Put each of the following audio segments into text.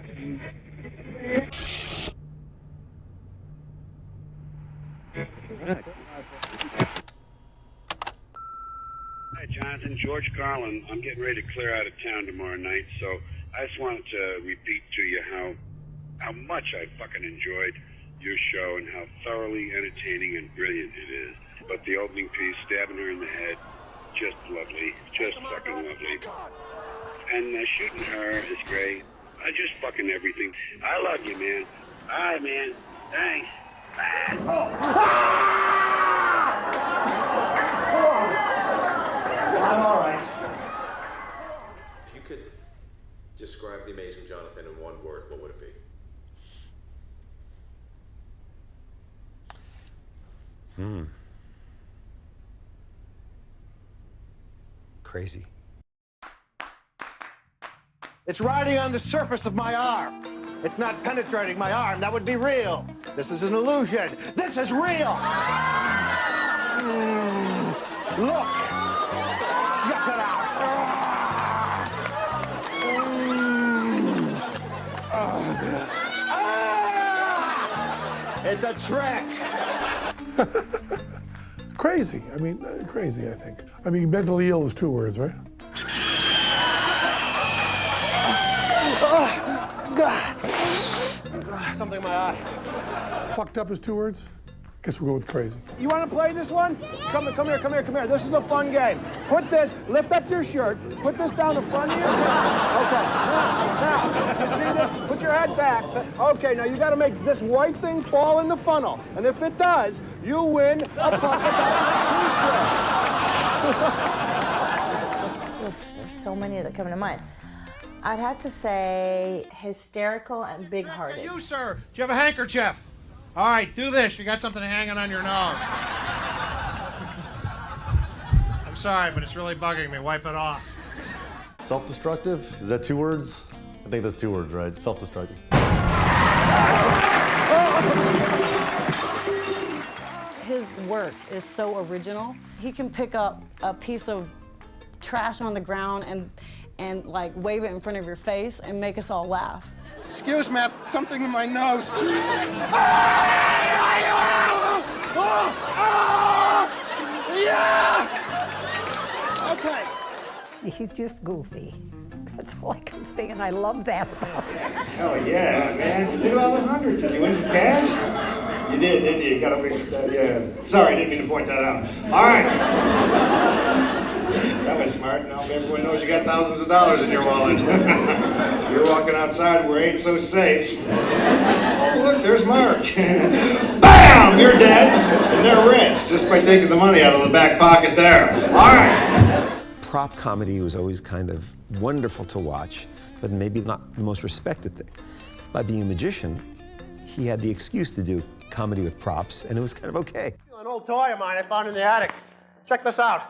Hi, Jonathan. George Garland. I'm getting ready to clear out of town tomorrow night, so I just wanted to repeat to you how much I fucking enjoyed your show and how thoroughly entertaining and brilliant it is. But the opening piece, stabbing her in the head, just lovely. Just fucking lovely. And shooting her is great. Just fucking everything. I love you, man. All right, man. Thanks. Bye. I'm all right. If you could describe the Amazing Johnathan in one word, what would it be? Crazy. It's riding on the surface of my arm. It's not penetrating my arm. That would be real. This is an illusion. This is real. Look. Check it out. It's a trick. Crazy. I mean, crazy, I think. I mean, mentally ill is 2 words, right? Something in my eye. Fucked up is 2 words? Guess we'll go with crazy. You want to play this one? Come here. This is a fun game. Put this, lift up your shirt, put this down the front of your head. Okay, now, you see this? Put your head back. Okay, now you got to make this white thing fall in the funnel. And if it does, you win a polka dot t-shirt. There's so many that come to mind. I'd have to say hysterical and big-hearted. You, sir, do you have a handkerchief? All right, do this. You got something hanging on your nose. I'm sorry, but it's really bugging me. Wipe it off. Self-destructive? Is that 2 words? I think that's 2 words, right? Self-destructive. His work is so original. He can pick up a piece of trash on the ground and like wave it in front of your face and make us all laugh. Excuse me, I have something in my nose. Yeah! Okay. He's just goofy. That's all I can say, and I love that about him. Hell yeah, man. You did all the hundreds. Did you win some cash? You did, didn't you? You got a big yeah. Sorry, didn't mean to point that out. All right. That was smart. Now everyone knows you got thousands of dollars in your wallet. You're walking outside where it ain't so safe. Oh, look, there's Mark. Bam! You're dead. And they're rich just by taking the money out of the back pocket there. All right. Prop comedy was always kind of wonderful to watch, but maybe not the most respected thing. By being a magician, he had the excuse to do comedy with props, and it was kind of okay. An old toy of mine I found in the attic. Check this out.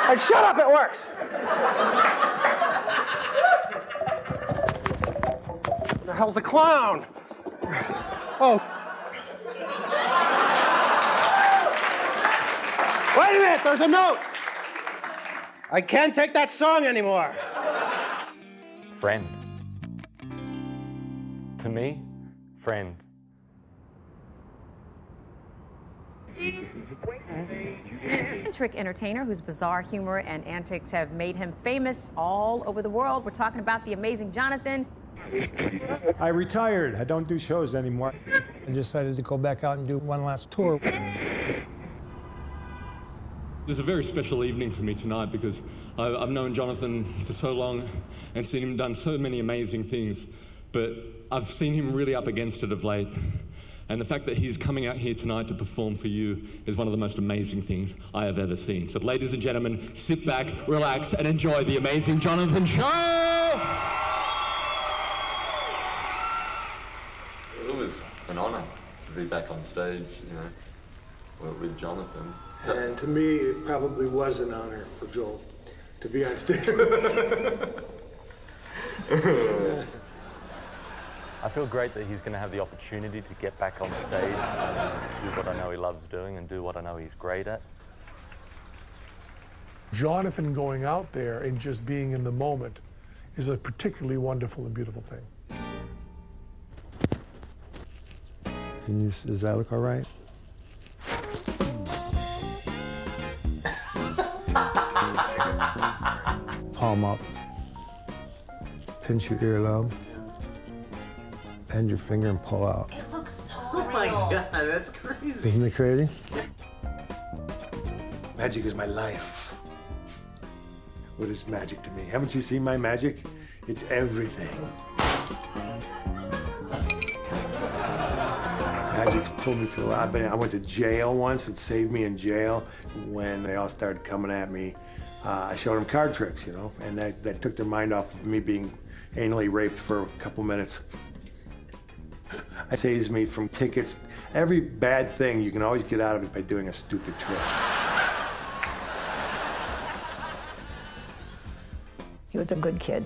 Hey, shut up, it works. Where the hell's the clown? Oh. Wait a minute, there's a note. I can't take that song anymore. Friend. To me, friend. Eccentric entertainer whose bizarre humor and antics have made him famous all over the world. We're talking about the Amazing Johnathan. I retired. I don't do shows anymore. I decided to go back out and do one last tour. This is a very special evening for me tonight because I've known Johnathan for so long and seen him done so many amazing things, but I've seen him really up against it of late. And the fact that he's coming out here tonight to perform for you is one of the most amazing things I have ever seen. So ladies and gentlemen, sit back, relax, and enjoy the Amazing Johnathan Show! It was an honor to be back on stage, you know, with Johnathan. And to me, it probably was an honor for Joel to be on stage. I feel great that he's going to have the opportunity to get back on stage and do what I know he loves doing and do what I know he's great at. Johnathan going out there and just being in the moment is a particularly wonderful and beautiful thing. Does that look all right? Palm up. Pinch your earlobe. Bend your finger and pull out. It looks so Oh my God, that's crazy. Isn't it crazy? Magic is my life. What is magic to me? Haven't you seen my magic? It's everything. Magic's pulled me through a lot. I went to jail once. It saved me in jail when they all started coming at me. I showed them card tricks, you know, and that took their mind off of me being anally raped for a couple minutes. It saves me from tickets. Every bad thing, you can always get out of it by doing a stupid trick. He was a good kid.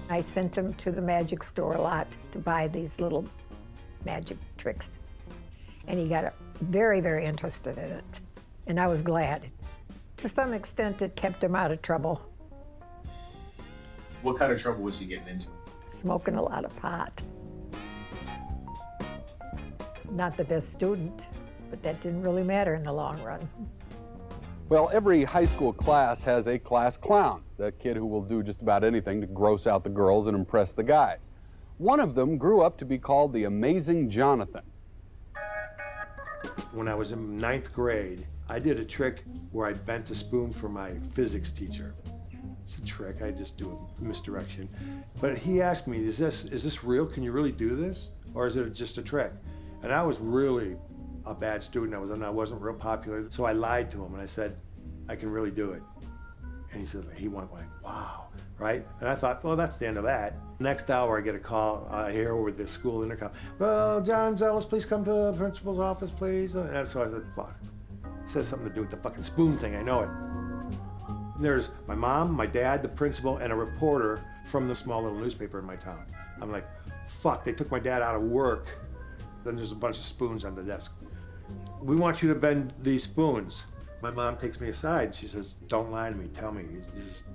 I sent him to the magic store a lot to buy these little magic tricks. And he got very, very interested in it. And I was glad. To some extent, it kept him out of trouble. What kind of trouble was he getting into? Smoking a lot of pot. Not the best student, but that didn't really matter in the long run. Well, every high school class has a class clown, the kid who will do just about anything to gross out the girls and impress the guys. One of them grew up to be called the Amazing Johnathan. When I was in 9th grade, I did a trick where I bent a spoon for my physics teacher. It's a trick, I just do a misdirection. But he asked me, is this real? Can you really do this? Or is it just a trick? And I was really a bad student. I wasn't real popular. So I lied to him and I said, I can really do it. And he said, he went like, wow, right? And I thought, well, that's the end of that. Next hour, I get a call here over the school intercom. Well, John Zealous, please come to the principal's office, please. And so I said, fuck. It says something to do with the fucking spoon thing, I know it. There's my mom, my dad, the principal, and a reporter from the small little newspaper in my town. I'm like, fuck, they took my dad out of work. Then there's a bunch of spoons on the desk. We want you to bend these spoons. My mom takes me aside and she says, don't lie to me, tell me,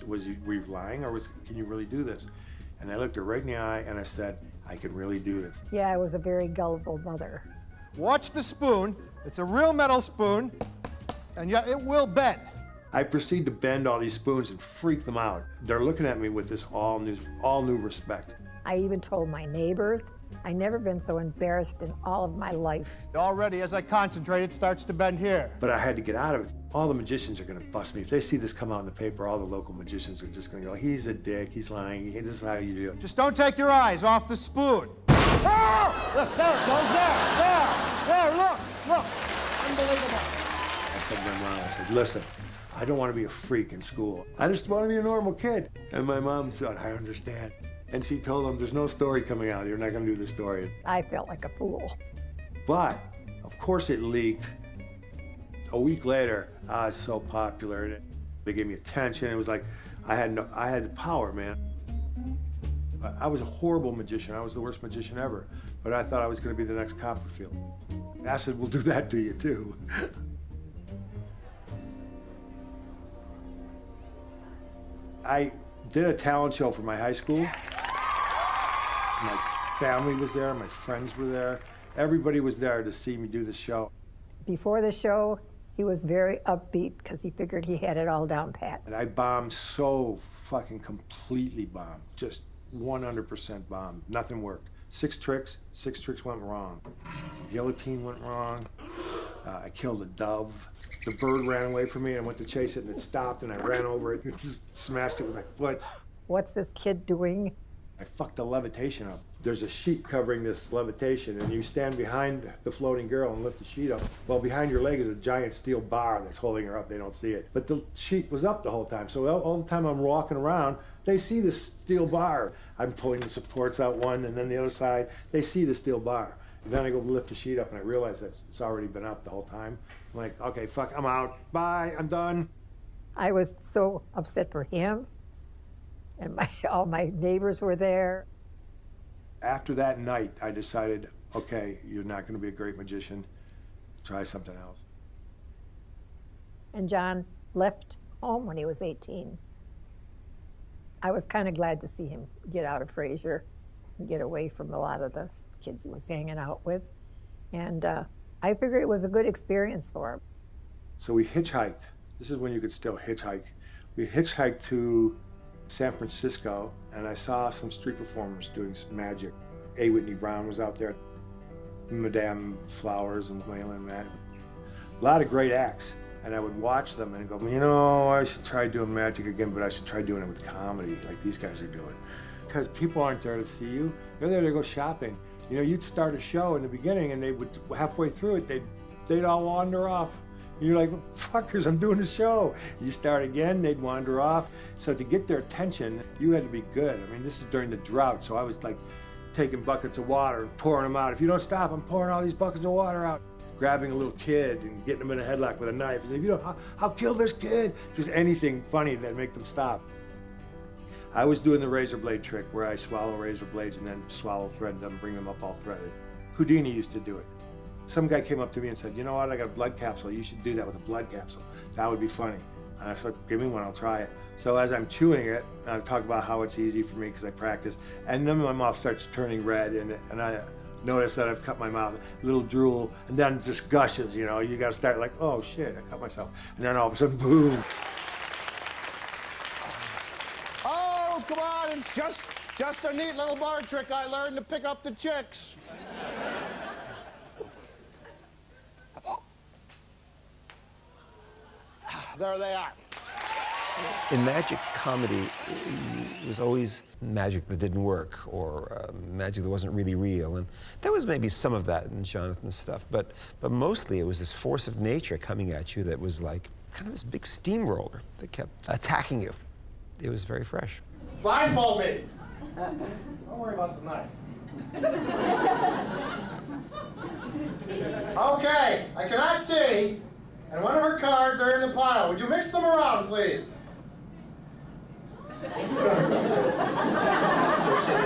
were you lying or can you really do this? And I looked her right in the eye and I said, I can really do this. Yeah, I was a very gullible mother. Watch the spoon. It's a real metal spoon, and yet it will bend. I proceed to bend all these spoons and freak them out. They're looking at me with this all new respect. I even told my neighbors. I've never been so embarrassed in all of my life. Already, as I concentrate, it starts to bend here. But I had to get out of it. All the magicians are gonna bust me. If they see this come out in the paper, all the local magicians are just gonna go, he's a dick, he's lying, this is how you do it. Just don't take your eyes off the spoon. Oh! Look, there it goes, there, look. Unbelievable. I said to my mom, I said, listen, I don't want to be a freak in school. I just want to be a normal kid. And my mom said, I understand. And she told them, there's no story coming out. You're not going to do the story. I felt like a fool. But, of course it leaked. A week later, I was so popular. And they gave me attention. It was like, I had the power, man. I was a horrible magician. I was the worst magician ever. But I thought I was going to be the next Copperfield. Acid will do that to you, too. I did a talent show for my high school. My family was there, my friends were there. Everybody was there to see me do the show. Before the show, he was very upbeat because he figured he had it all down pat. And I bombed so fucking completely bombed, just 100% bombed. Nothing worked. 6 tricks went wrong. Guillotine went wrong. I killed a dove. The bird ran away from me and I went to chase it and it stopped and I ran over it and just smashed it with my foot. What's this kid doing? I fucked the levitation up. There's a sheet covering this levitation and you stand behind the floating girl and lift the sheet up. Well, behind your leg is a giant steel bar that's holding her up. They don't see it. But the sheet was up the whole time. So all the time I'm walking around, they see the steel bar. I'm pulling the supports out one and then the other side. They see the steel bar. And then I go lift the sheet up and I realize that it's already been up the whole time. I'm like, okay, fuck, I'm out. Bye, I'm done. I was so upset for him. And all my neighbors were there. After that night, I decided, okay, you're not going to be a great magician. Try something else. And John left home when he was 18. I was kind of glad to see him get out of Fraser and get away from a lot of the kids he was hanging out with. And I figured it was a good experience for him. So we hitchhiked. This is when you could still hitchhike. We hitchhiked to San Francisco, and I saw some street performers doing some magic. A. Whitney Brown was out there, Madame Flowers and Waylon Matt. A lot of great acts. And I would watch them and go, you know, I should try doing magic again, but I should try doing it with comedy like these guys are doing. Because people aren't there to see you. They're there to go shopping. You know, you'd start a show in the beginning and they would, halfway through it, they'd all wander off. You're like, fuckers, I'm doing a show. You start again, they'd wander off. So to get their attention, you had to be good. I mean, this is during the drought, so I was like taking buckets of water and pouring them out. If you don't stop, I'm pouring all these buckets of water out. Grabbing a little kid and getting them in a headlock with a knife. And if you don't, I'll kill this kid. Just anything funny that make them stop. I was doing the razor blade trick where I swallow razor blades and then swallow thread them, bring them up all threaded. Houdini used to do it. Some guy came up to me and said, you know what, I got a blood capsule. You should do that with a blood capsule. That would be funny. And I said, give me one, I'll try it. So as I'm chewing it, I talk about how it's easy for me because I practice. And then my mouth starts turning red and I notice that I've cut my mouth, a little drool, and then it just gushes, you know. You gotta start like, oh shit, I cut myself. And then all of a sudden, boom. Oh, come on, it's just a neat little bar trick I learned to pick up the chicks. There they are. In magic comedy, it was always magic that didn't work, or magic that wasn't really real. And there was maybe some of that in Jonathan's stuff, but mostly it was this force of nature coming at you that was like kind of this big steamroller that kept attacking you. It was very fresh. Blindfold me. Don't worry about the knife. Okay, I cannot see, and one of her cards are in the pile. Would you mix them around, please?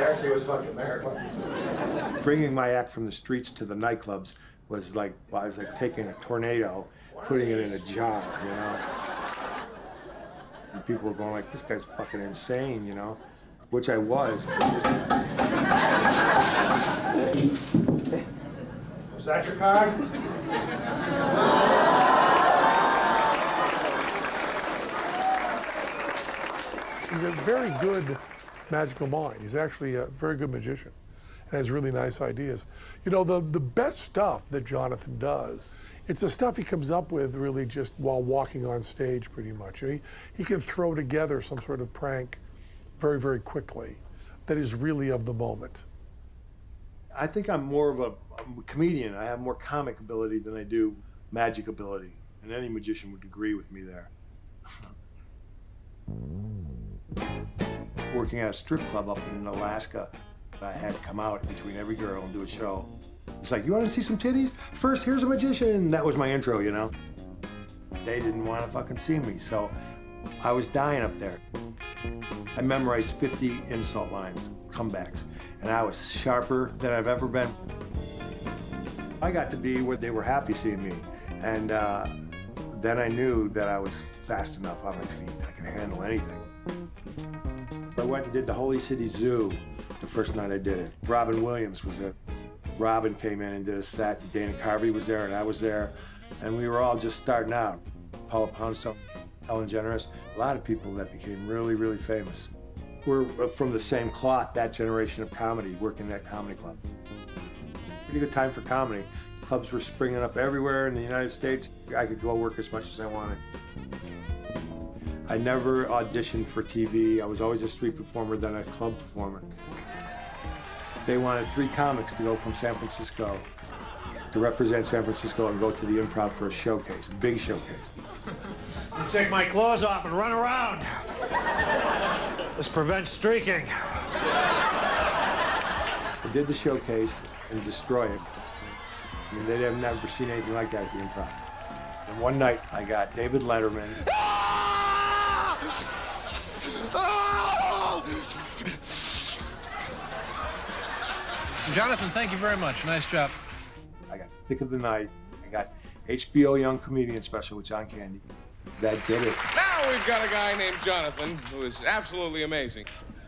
Actually, it was fucking there, wasn't it? Bringing my act from the streets to the nightclubs was like, well, I was like taking a tornado, putting it in a jar, you know? And people were going like, this guy's fucking insane, you know? Which I was. Was that your card? He's a very good magical mind. He's actually a very good magician and has really nice ideas. You know, the best stuff that Jonathan does, it's the stuff he comes up with really just while walking on stage pretty much. He can throw together some sort of prank very, very quickly that is really of the moment. I think I'm more of a comedian. I have more comic ability than I do magic ability. And any magician would agree with me there. Working at a strip club up in Alaska, I had to come out between every girl and do a show. It's like, you want to see some titties? First, here's a magician. That was my intro, you know? They didn't want to fucking see me, so I was dying up there. I memorized 50 insult lines, comebacks, and I was sharper than I've ever been. I got to be where they were happy seeing me, and then I knew that I was fast enough on my feet. I could handle anything. I went and did the Holy City Zoo the first night I did it. Robin Williams was there. Robin came in and did a set. Dana Carvey was there and I was there. And we were all just starting out. Paula Poundstone, Ellen DeGeneres, a lot of people that became really, really famous. We're from the same cloth, that generation of comedy, working that comedy club. Pretty good time for comedy. Clubs were springing up everywhere in the United States. I could go work as much as I wanted. I never auditioned for TV. I was always a street performer, then a club performer. They wanted 3 comics to go from San Francisco to represent San Francisco and go to the Improv for a showcase, a big showcase. You take my clothes off and run around. This prevents streaking. I did the showcase and destroyed it. I mean, they'd have never seen anything like that at the Improv. And one night, I got David Letterman. Jonathan, thank you very much. Nice job. I got Thick of the Night. I got HBO Young Comedian Special with John Candy. That did it. Now we've got a guy named Jonathan who is absolutely amazing.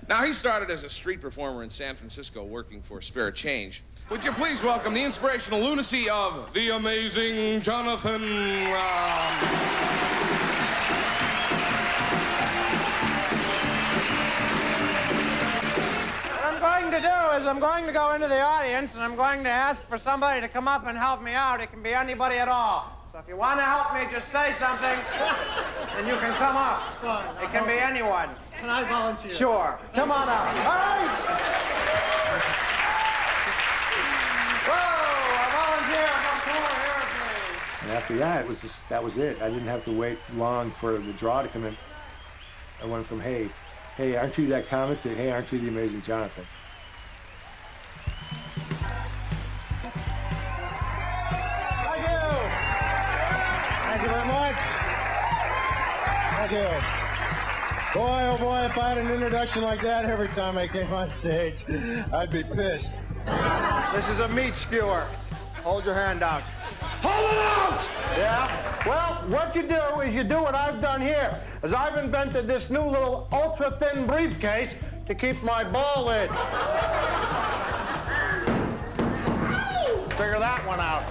Now, he started as a street performer in San Francisco working for Spare Change. Would you please welcome the inspirational lunacy of the Amazing Johnathan. What I'm going to do is I'm going to go into the audience and I'm going to ask for somebody to come up and help me out. It can be anybody at all. So if you want to help me, just say something, and you can come up. It can be anyone. Can I volunteer? Sure. Come on up. All right. Whoa, a volunteer. Come over here, please. And after that, that was it. I didn't have to wait long for the draw to come in. I went from, hey, aren't you that comic, to, hey, aren't you the Amazing Johnathan? Thank you very much. Thank you. Boy, oh boy, if I had an introduction like that every time I came on stage, I'd be pissed. This is a meat skewer. Hold your hand out. Hold it out! Yeah? Well, what you do is you do what I've done here, is I've invented this new little ultra-thin briefcase to keep my ball in. Figure that one out.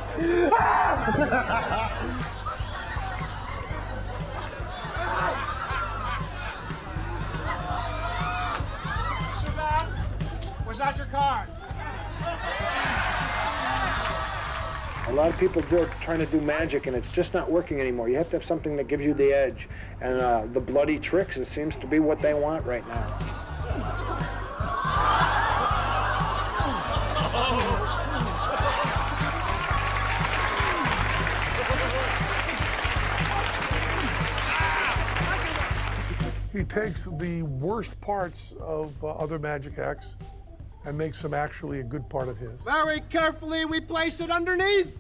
Was that your card? A lot of people are trying to do magic, and it's just not working anymore. You have to have something that gives you the edge. And the bloody tricks, it seems to be what they want right now. He takes the worst parts of other magic acts and makes them actually a good part of his. Very carefully, we place it underneath,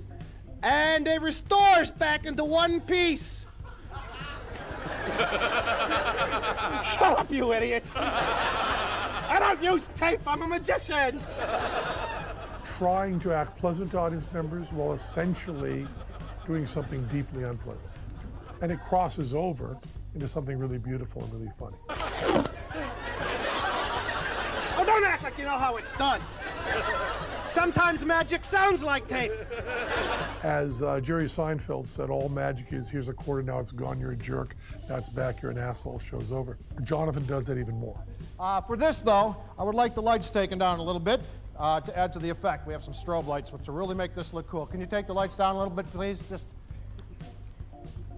and it restores back into one piece. Shut up, you idiots! I don't use tape, I'm a magician! Trying to act pleasant to audience members while essentially doing something deeply unpleasant. And it crosses over into something really beautiful and really funny. Oh, don't act like you know how it's done. Sometimes magic sounds like tape. As Jerry Seinfeld said, all magic is, here's a quarter, now it's gone, you're a jerk, now it's back, you're an asshole, show's over. Jonathan does that even more. For this, though, I would like the lights taken down a little bit to add to the effect. We have some strobe lights, which will really make this look cool. Can you take the lights down a little bit, please? Just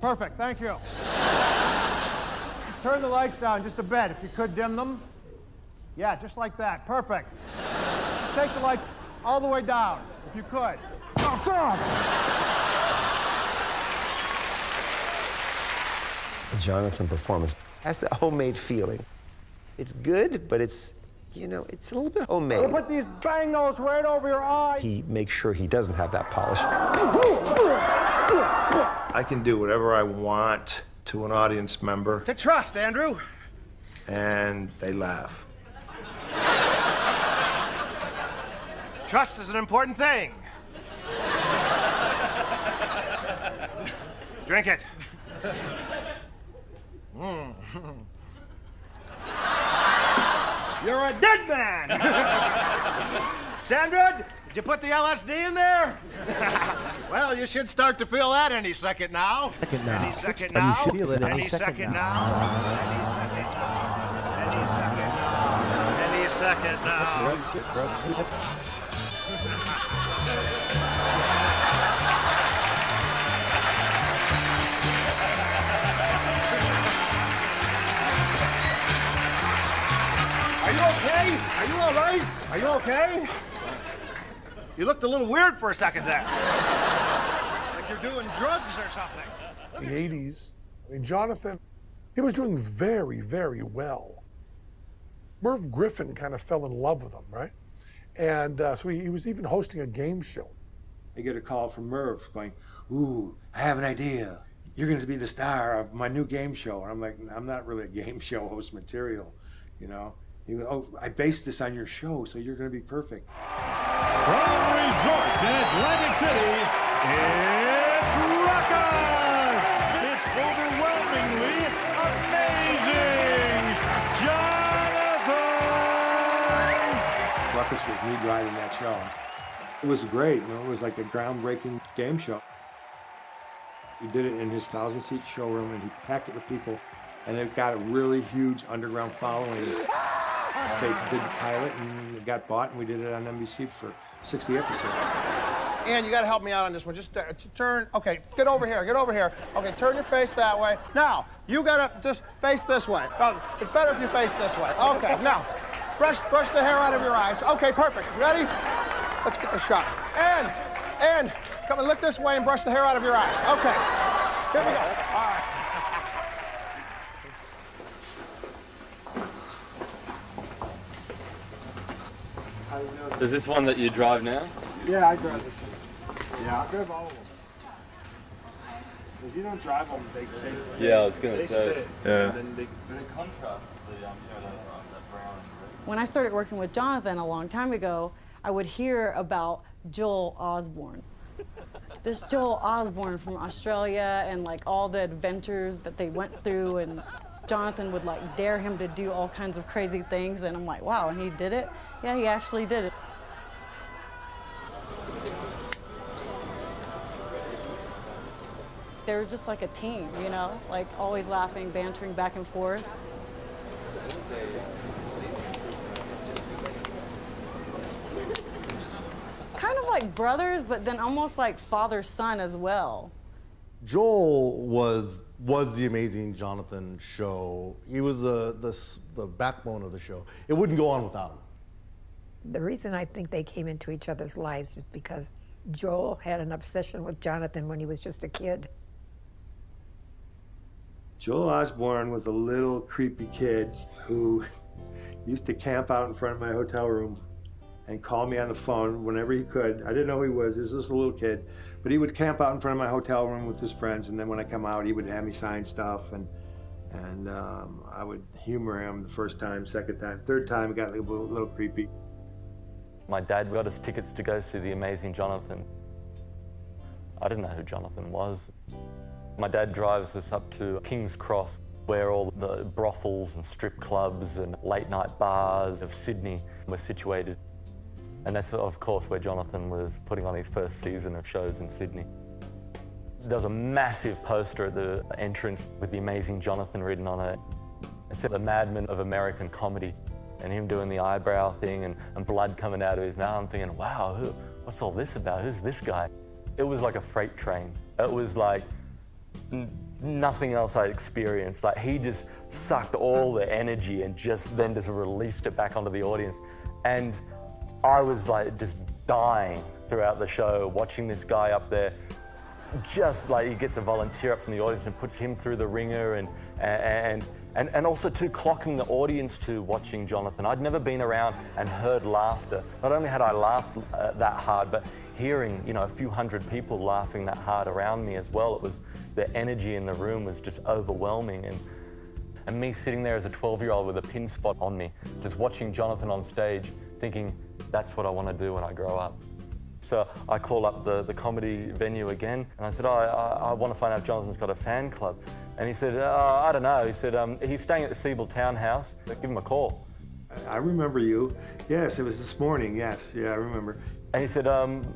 perfect, thank you. Just turn the lights down just a bit. If you could dim them. Yeah, just like that, perfect. Just take the lights all the way down, if you could. Oh, God! The Johnathan performance has that homemade feeling. It's good, but it's, you know, it's a little bit homemade. Put these bang nose right over your eye. He makes sure he doesn't have that polish. I can do whatever I want to an audience member, To trust, Andrew. and they laugh. Trust is an important thing. Drink it. You're a dead man. Sandra, did you put the LSD in there? Well, you should start to feel that any second now. Any second now. You should feel it Any second now. Any second now. Are you okay? Are you all right? Are you okay? You looked a little weird for a second there. Like you're doing drugs or something. The 80s, I mean, Jonathan, he was doing very, very well. Merv Griffin kind of fell in love with him, right? And so he was even hosting a game show. I get a call from Merv going, ooh, I have an idea. You're going to be the star of my new game show. And I'm like, I'm not really a game show host material, you know? You go, oh, I based this on your show, so you're going to be perfect. From resorts in Atlantic City, it's Ruckus! It's overwhelmingly amazing Johnathan! Ruckus was me driving that show. It was great. You know, it was like a groundbreaking game show. He did it in his 1,000-seat showroom, and he packed it with people, and it got a really huge underground following. They did the pilot, and it got bought, and we did it on NBC for 60 episodes. Ann, you got to help me out on this one. Just turn. Okay, get over here. Get over here. Okay, turn your face that way. Now, you got to just face this way. It's better if you face this way. Okay, now, brush the hair out of your eyes. Okay, perfect. Ready? Let's get the shot. And come and look this way and brush the hair out of your eyes. Okay. Here we go. All right. Is this one that you drive now? Yeah, I drive this one. Yeah, I drive all of them. If you don't drive them, they Yeah, I was going to say. Yeah. But it contrasts the brown and red. When I started working with Johnathan a long time ago, I would hear about Joel Ozborn. This Joel Ozborn from Australia and like all the adventures that they went through, and Johnathan would like dare him to do all kinds of crazy things, and I'm like, wow, and he did it? Yeah, he actually did it. They were just like a team, you know, like always laughing, bantering back and forth. Kind of like brothers, but then almost like father-son as well. Joel was the Amazing Johnathan show. He was the backbone of the show. It wouldn't go on without him. The reason I think they came into each other's lives is because Joel had an obsession with Johnathan when he was just a kid. Joel Ozborn was a little creepy kid who used to camp out in front of my hotel room and call me on the phone whenever he could. I didn't know who he was just a little kid, but he would camp out in front of my hotel room with his friends, and then when I come out, he would have me sign stuff, and I would humor him the first time, second time, third time, it got a little creepy. My dad got us tickets to go see The Amazing Johnathan. I didn't know who Johnathan was. My dad drives us up to King's Cross, where all the brothels and strip clubs and late night bars of Sydney were situated. And that's, of course, where Johnathan was putting on his first season of shows in Sydney. There was a massive poster at the entrance with The Amazing Johnathan written on it. It said, "The Madman of American Comedy," and him doing the eyebrow thing and blood coming out of his mouth. I'm thinking, wow, what's all this about? Who's this guy? It was like a freight train. It was like nothing else I'd experienced. Like, he just sucked all the energy and then just released it back onto the audience. And I was like just dying throughout the show, watching this guy up there. Just like, he gets a volunteer up from the audience and puts him through the ringer, and also too clocking the audience to watching Johnathan. I'd never been around and heard laughter. Not only had I laughed that hard, but hearing, you know, a few hundred people laughing that hard around me as well. It was, the energy in the room was just overwhelming. And me sitting there as a 12-year-old with a pin spot on me, just watching Johnathan on stage, thinking, that's what I want to do when I grow up. So I call up the comedy venue again, and I said, I want to find out if Johnathan's got a fan club. And he said, I don't know. He said, he's staying at the Siebel Townhouse. Give him a call. I remember you. Yes, it was this morning, yes. Yeah, I remember. And he said,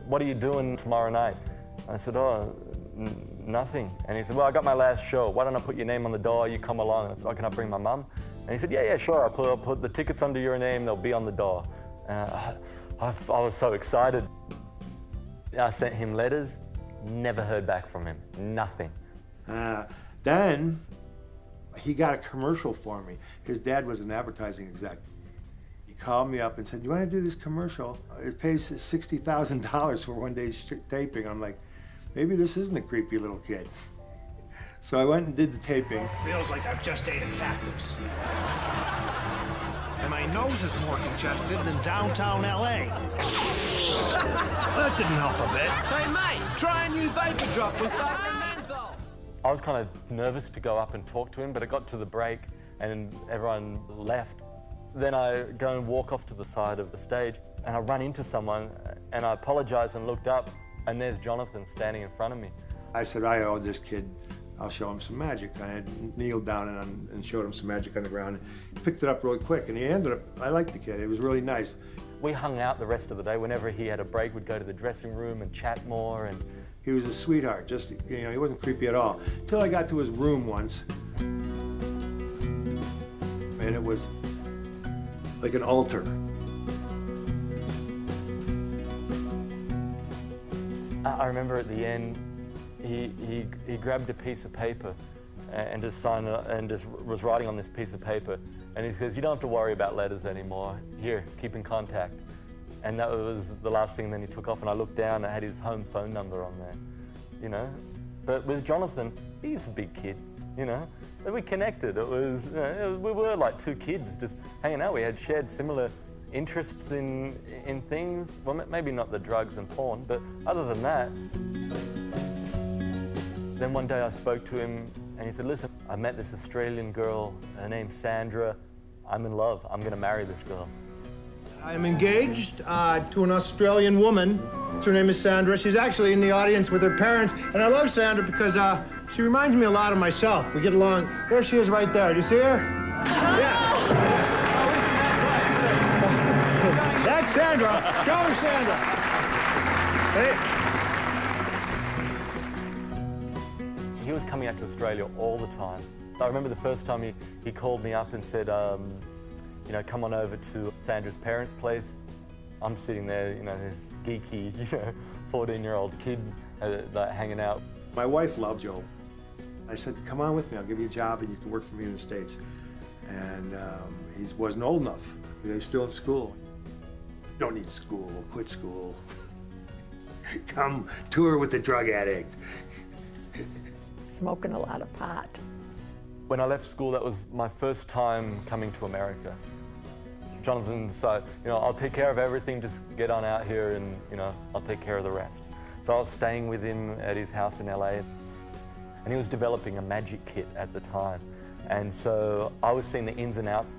what are you doing tomorrow night? I said, nothing. And he said, well, I got my last show. Why don't I put your name on the door? You come along. And I said, oh, can I bring my mum? And he said, yeah, sure. I'll put the tickets under your name. They'll be on the door. I was so excited. I sent him letters, never heard back from him, nothing. Then he got a commercial for me. His dad was an advertising exec. He called me up and said, you want to do this commercial? It pays $60,000 for one day's taping. I'm like, maybe this isn't a creepy little kid. So I went and did the taping. Feels like I've just ate a cactus. And my nose is more congested than downtown LA. That didn't help a bit. Hey, mate, try a new vapor drop with menthol. I was kind of nervous to go up and talk to him, but it got to the break and everyone left. Then I go and walk off to the side of the stage and I run into someone and I apologize and looked up and there's Johnathan standing in front of me. I said, I owe this kid, I'll show him some magic. I kneeled down and showed him some magic on the ground. He picked it up really quick and he ended up, I liked the kid, it was really nice. We hung out the rest of the day. Whenever he had a break, we'd go to the dressing room and chat more. And he was a sweetheart, just, you know, he wasn't creepy at all. Until I got to his room once. And it was like an altar. I remember at the end, he grabbed a piece of paper and just signed it, and just was writing on this piece of paper. And he says, you don't have to worry about letters anymore. Here, keep in contact. And that was the last thing. Then he took off and I looked down and it had his home phone number on there, you know. But with Johnathan, he's a big kid, you know. And we connected. It was, you know, we were like two kids just hanging out. We had shared similar interests in things. Well, maybe not the drugs and porn, but other than that. Then one day I spoke to him and he said, listen, I met this Australian girl, her name's Sandra. I'm in love, I'm gonna marry this girl. I'm engaged to an Australian woman. Her name is Sandra. She's actually in the audience with her parents. And I love Sandra because she reminds me a lot of myself. We get along. There she is right there. Do you see her? Yeah. That's Sandra. Show her, Sandra. Hey. He was coming out to Australia all the time. I remember the first time he called me up and said, you know, come on over to Sandra's parents' place. I'm sitting there, you know, this geeky, you know, 14-year-old kid hanging out. My wife loved Joe. I said, come on with me, I'll give you a job and you can work for me in the States. And he wasn't old enough. You know, he's still in school. You don't need school, quit school. Come tour with the drug addict. Smoking a lot of pot. When I left school, that was my first time coming to America. Johnathan said, you know, I'll take care of everything, just get on out here and, you know, I'll take care of the rest. So I was staying with him at his house in LA and he was developing a magic kit at the time. And so I was seeing the ins and outs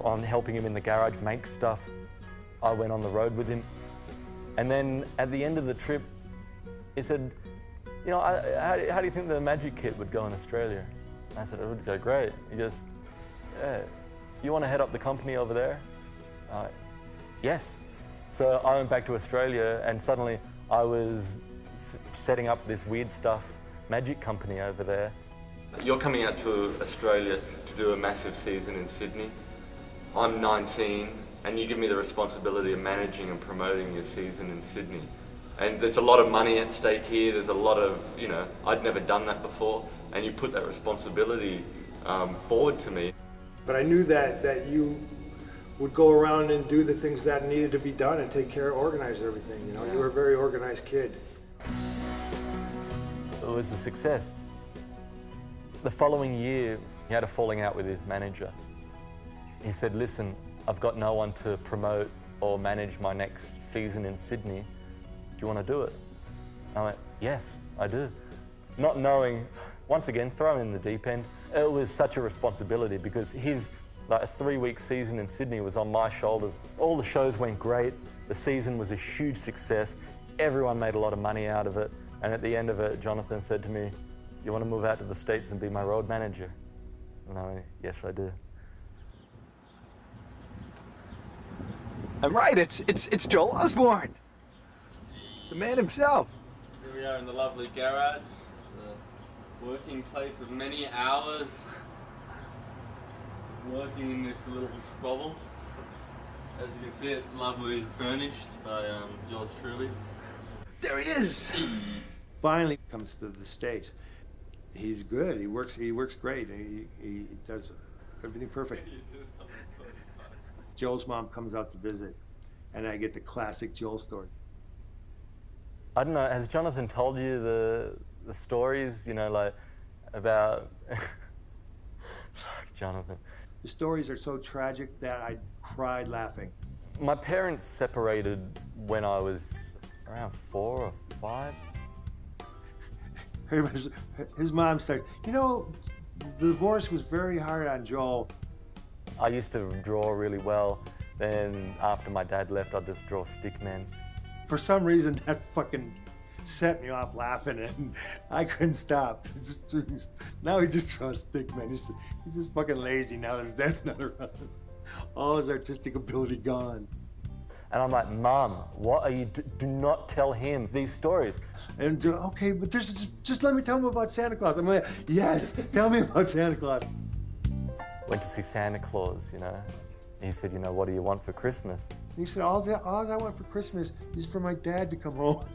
on helping him in the garage make stuff. I went on the road with him. And then at the end of the trip, he said, you know, how do you think the magic kit would go in Australia? And I said, it would go great. He goes, yeah, you want to head up the company over there? Yes. So I went back to Australia and suddenly I was setting up this weird stuff magic company over there. You're coming out to Australia to do a massive season in Sydney. I'm 19 and you give me the responsibility of managing and promoting your season in Sydney. And there's a lot of money at stake here. There's a lot of, you know, I'd never done that before. And you put that responsibility forward to me. But I knew that you would go around and do the things that needed to be done and take care of, organize everything. You know, you were a very organized kid. It was a success. The following year, he had a falling out with his manager. He said, listen, I've got no one to promote or manage my next season in Sydney. Do you want to do it? And I went, yes, I do. Not knowing, once again, thrown in the deep end. It was such a responsibility because his like a 3-week season in Sydney was on my shoulders. All the shows went great. The season was a huge success. Everyone made a lot of money out of it. And at the end of it, Johnathan said to me, you want to move out to the States and be my road manager? And I went, yes, I do. I'm right, it's Joel Ozborn. The man himself. Here we are in the lovely garage, the working place of many hours, working in this little squabble. As you can see, it's lovely furnished by yours truly. There he is. Finally comes to the States. He's good. He works great. He does everything perfect. Joel's mom comes out to visit, and I get the classic Joel story. I don't know, has Johnathan told you the stories, you know, like about fuck, Johnathan. The stories are so tragic that I cried laughing. My parents separated when I was around 4 or 5. His mom said, you know, the divorce was very hard on Joel. I used to draw really well. Then after my dad left, I'd just draw stick men. For some reason, that fucking set me off laughing, and I couldn't stop. Now he just draws stick men. He's just fucking lazy now that his dad's not around. All his artistic ability gone. And I'm like, Mom, what are you, do not tell him these stories. And okay, but just let me tell him about Santa Claus. I'm like, yes, tell me about Santa Claus. Went to see Santa Claus, you know. He said, you know, what do you want for Christmas? And he said, all I want for Christmas is for my dad to come home.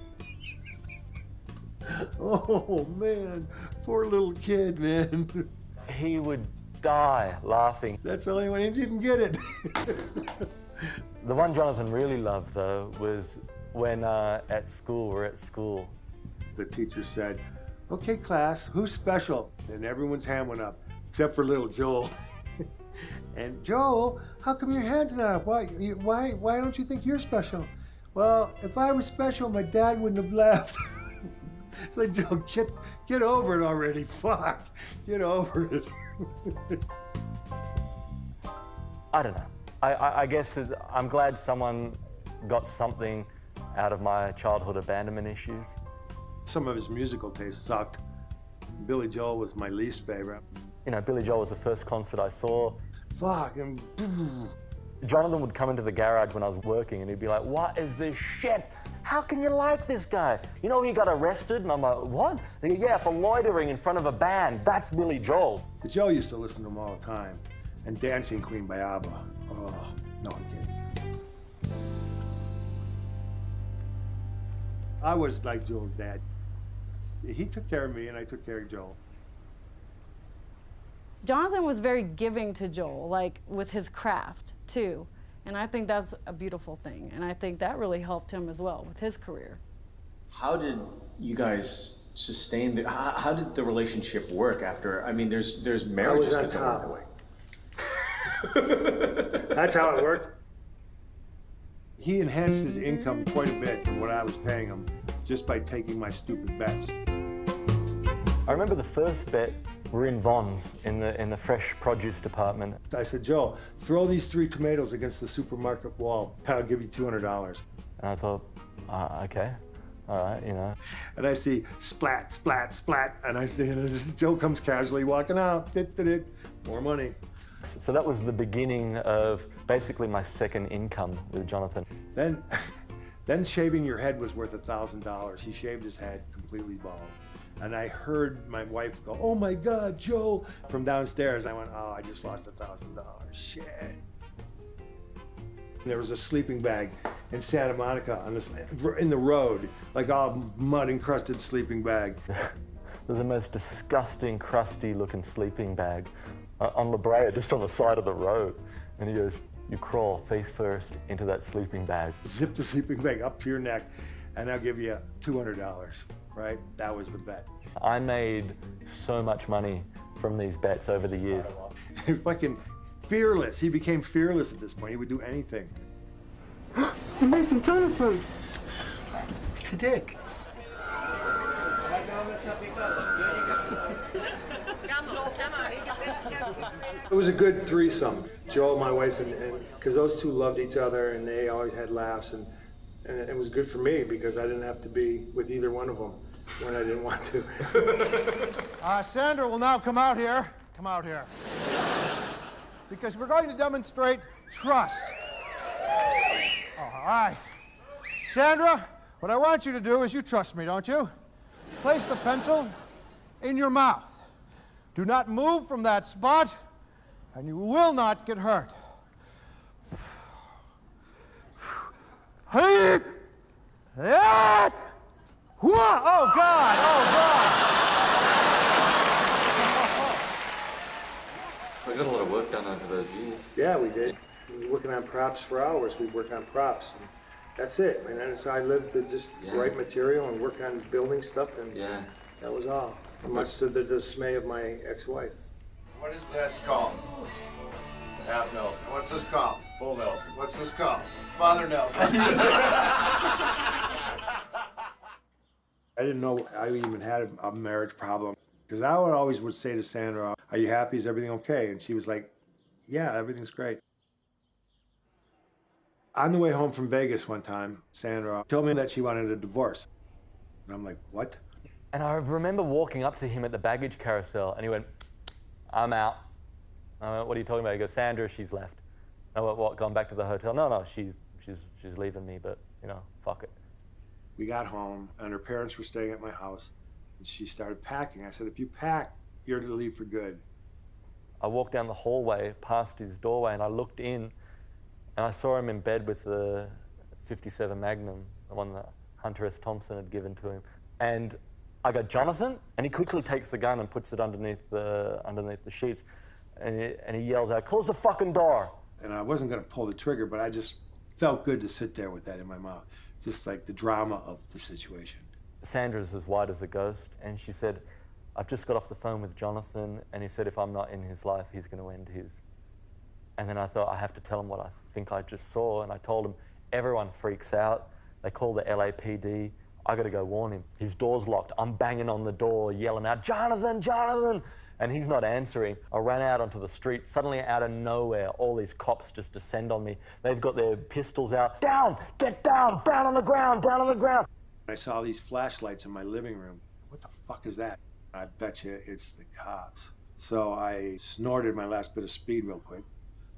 Oh, man, poor little kid, man. He would die laughing. That's the only one he didn't get it. The one Jonathan really loved, though, was when we're at school. The teacher said, okay, class, who's special? And everyone's hand went up, except for little Joel. And Joel, how come your hand's not up? Why don't you think you're special? Well, if I was special, my dad wouldn't have left. It's like, Joel, get over it already. Fuck, get over it. I don't know. I guess I'm glad someone got something out of my childhood abandonment issues. Some of his musical tastes sucked. Billy Joel was my least favorite. You know, Billy Joel was the first concert I saw. Fuck, and Jonathan would come into the garage when I was working and he'd be like, what is this shit? How can you like this guy? You know, he got arrested? And I'm like, what? And he, yeah, for loitering in front of a band. That's Billy Joel. But Joe used to listen to him all the time. And Dancing Queen by ABBA. Oh, no, I'm kidding. I was like Joel's dad. He took care of me and I took care of Joel. Jonathan was very giving to Joel, like with his craft too. And I think that's a beautiful thing. And I think that really helped him as well with his career. How did you guys sustain how did the relationship work after, I mean, there's marriages I was on top. That's how it worked. He enhanced his income quite a bit from what I was paying him just by taking my stupid bets. I remember the first bet, we're in Vons in the fresh produce department. I said, Joe, throw these 3 tomatoes against the supermarket wall. I'll give you $200. And I thought, okay, all right, you know. And I see splat, splat, splat, and I see Joe comes casually walking out. More money. So that was the beginning of basically my second income with Jonathan. Then shaving your head was worth $1,000. He shaved his head completely bald. And I heard my wife go, oh my God, Joe, from downstairs. I went, oh, I just lost $1,000. Shit. There was a sleeping bag in Santa Monica in the road, like all mud encrusted sleeping bag. It was the most disgusting, crusty looking sleeping bag on La Brea, just on the side of the road. And he goes, you crawl face first into that sleeping bag. Zip the sleeping bag up to your neck, and I'll give you $200. Right? That was the bet. I made so much money from these bets over the years. Fucking fearless. He became fearless at this point. He would do anything. It's Amazing Johnathan. It's a dick. It was a good threesome. Joel, my wife, and because those two loved each other and they always had laughs, and it was good for me because I didn't have to be with either one of them when I didn't want to. Sandra will now come out here. Come out here. Because we're going to demonstrate trust. All right. Sandra, what I want you to do is you trust me, don't you? Place the pencil in your mouth. Do not move from that spot, and you will not get hurt. Hey! Yeah! Whoa! Oh, God! Oh, God! So we got a lot of work done over those years. Yeah, we did. We were working on props for hours. We'd work on props. And that's it. I mean, so I lived to just write material and work on building stuff, and that was all. Much to the dismay of my ex-wife. What is this called? Half Nelson. What's this called? Full Nelson. What's this called? Father Nelson. I didn't know I even had a marriage problem. Because I always would say to Sandra, are you happy? Is everything okay? And she was like, Yeah, everything's great. On the way home from Vegas one time, Sandra told me that she wanted a divorce. And I'm like, what? And I remember walking up to him at the baggage carousel, and he went, I'm out. I went, what are you talking about? He goes, Sandra, she's left. I went, what, gone back to the hotel? No, she's leaving me, but, you know, fuck it. We got home, and her parents were staying at my house, and she started packing. I said, if you pack, you're to leave for good. I walked down the hallway past his doorway, and I looked in, and I saw him in bed with the 57 Magnum, the one that Hunter S. Thompson had given to him. And I go, Jonathan? And he quickly takes the gun and puts it underneath the sheets. And he yells out, close the fucking door. And I wasn't going to pull the trigger, but I just felt good to sit there with that in my mouth. Just like the drama of the situation. Sandra's as white as a ghost, and she said, I've just got off the phone with Jonathan, and he said if I'm not in his life, he's going to end his. And then I thought, I have to tell him what I think I just saw, and I told him, everyone freaks out. They call the LAPD. I got to go warn him. His door's locked. I'm banging on the door, yelling out, Jonathan, Jonathan! And he's not answering. I ran out onto the street. Suddenly, out of nowhere, all these cops just descend on me. They've got their pistols out. Down! Get down! Down on the ground! Down on the ground! I saw these flashlights in my living room. What the fuck is that? I bet you it's the cops. So I snorted my last bit of speed real quick.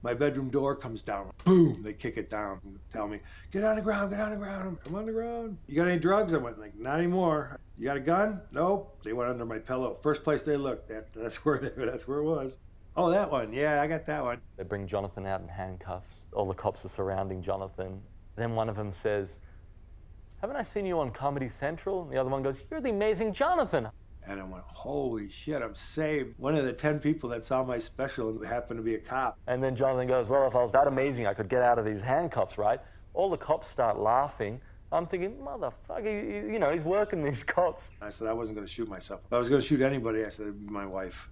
My bedroom door comes down. Boom! They kick it down and tell me, get on the ground, get on the ground. I'm on the ground. You got any drugs? I went like, not anymore. You got a gun? Nope. They went under my pillow. First place they looked, that's where it was. Oh, that one. Yeah, I got that one. They bring Jonathan out in handcuffs. All the cops are surrounding Jonathan. Then one of them says, haven't I seen you on Comedy Central? And the other one goes, you're the Amazing Jonathan. And I went, holy shit, I'm saved. One of the 10 people that saw my special happened to be a cop. And then Jonathan goes, well, if I was that amazing, I could get out of these handcuffs, right? All the cops start laughing. I'm thinking, motherfucker, you know, he's working these cops. I said I wasn't going to shoot myself. If I was going to shoot anybody, I said it'd be my wife.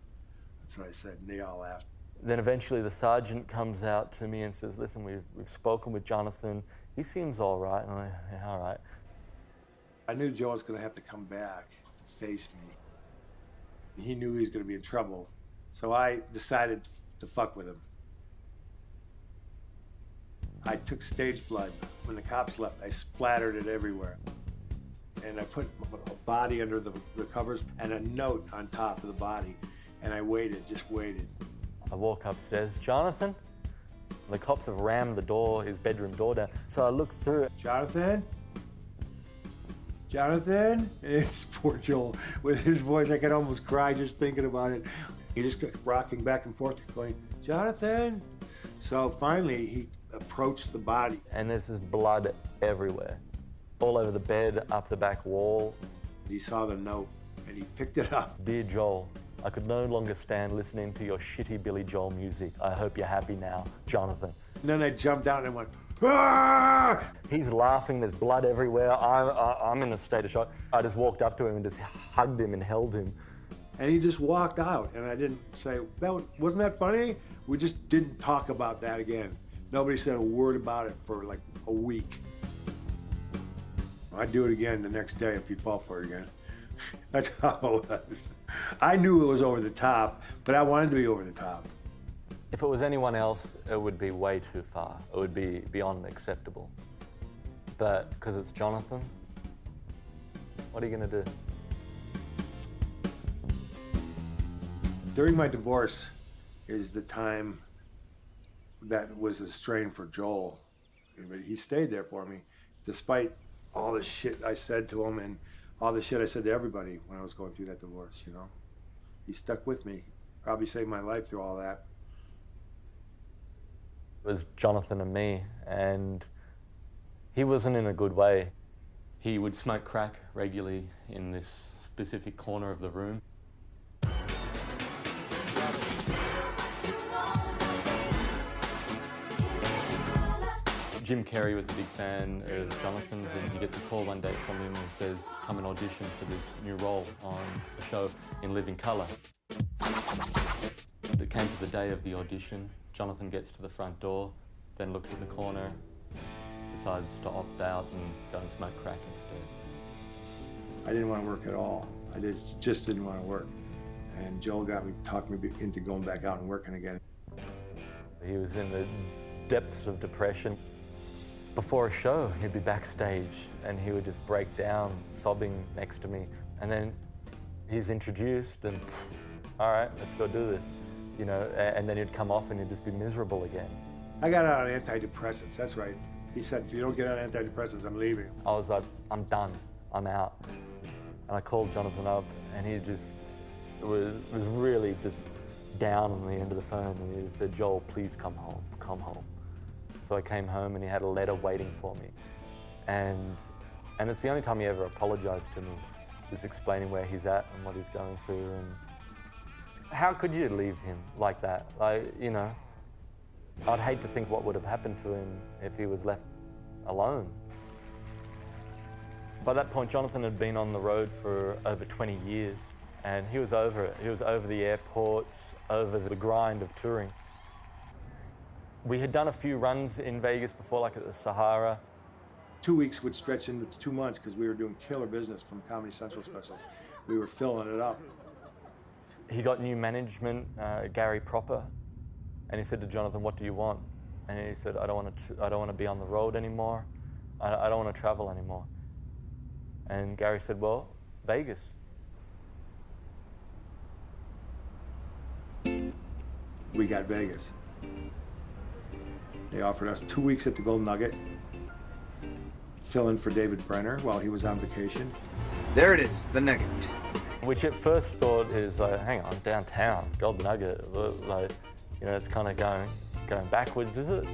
That's what I said, and they all laughed. Then eventually the sergeant comes out to me and says, listen, we've spoken with Jonathan. He seems all right. And I'm like, yeah, all right. I knew Joe was going to have to come back to face me. He knew he was going to be in trouble, so I decided to fuck with him. I took stage blood. When the cops left, I splattered it everywhere. And I put a body under the covers and a note on top of the body. And I waited, just waited. I walk upstairs, Jonathan? The cops have rammed the door, his bedroom door down. So I look through it. Jonathan? Jonathan? And it's poor Joel with his voice. I could almost cry just thinking about it. He just kept rocking back and forth, going, Jonathan? So finally, he approached the body. And there's this blood everywhere. All over the bed, up the back wall. He saw the note, and he picked it up. Dear Joel, I could no longer stand listening to your shitty Billy Joel music. I hope you're happy now, Jonathan. And then I jumped out and went, ah! He's laughing, there's blood everywhere. I'm in a state of shock. I just walked up to him and just hugged him and held him. And he just walked out, and I didn't say, wasn't that funny? We just didn't talk about that again. Nobody said a word about it for like a week. I'd do it again the next day if he'd fall for it again. That's how it was. I knew it was over the top, but I wanted to be over the top. If it was anyone else, it would be way too far. It would be beyond acceptable. But because it's Jonathan, what are you going to do? During my divorce is the time that was a strain for Joel. But he stayed there for me, despite all the shit I said to him and all the shit I said to everybody when I was going through that divorce, you know. He stuck with me. Probably saved my life through all that. It was Jonathan and me, and he wasn't in a good way. He would smoke crack regularly in this specific corner of the room. Jim Carrey was a big fan of Jonathan's, and he gets a call one day from him and says, come and audition for this new role on a show in Living Colour. It came to the day of the audition. Jonathan gets to the front door, then looks at the corner, decides to opt out and go and smoke crack instead. I didn't want to work at all. I just didn't want to work. And Joel talked me into going back out and working again. He was in the depths of depression. Before a show, he'd be backstage and he would just break down, sobbing next to me. And then he's introduced and, all right, let's go do this. You know, and then he'd come off and he'd just be miserable again. I got out on antidepressants, that's right. He said, if you don't get on antidepressants, I'm leaving. I was like, I'm done, I'm out. And I called Jonathan up and he just was really just down on the end of the phone and he said, Joel, please come home, come home. So I came home and he had a letter waiting for me. And it's the only time he ever apologized to me, just explaining where he's at and what he's going through. And how could you leave him like that? Like, you know, I'd hate to think what would have happened to him if he was left alone. By that point, Jonathan had been on the road for over 20 years and he was over it. He was over the airports, over the grind of touring. We had done a few runs in Vegas before, like at the Sahara. 2 weeks would stretch into 2 months because we were doing killer business from Comedy Central specials. We were filling it up. He got new management, Gary Proper, and he said to Jonathan, what do you want? And he said, I don't want to be on the road anymore. I don't want to travel anymore. And Gary said, well, Vegas. We got Vegas. They offered us 2 weeks at the Golden Nugget, fill in for David Brenner while he was on vacation. There it is, the Nugget. Which at first thought is like, hang on, downtown, Golden Nugget, like, you know, it's kind of going backwards, is it?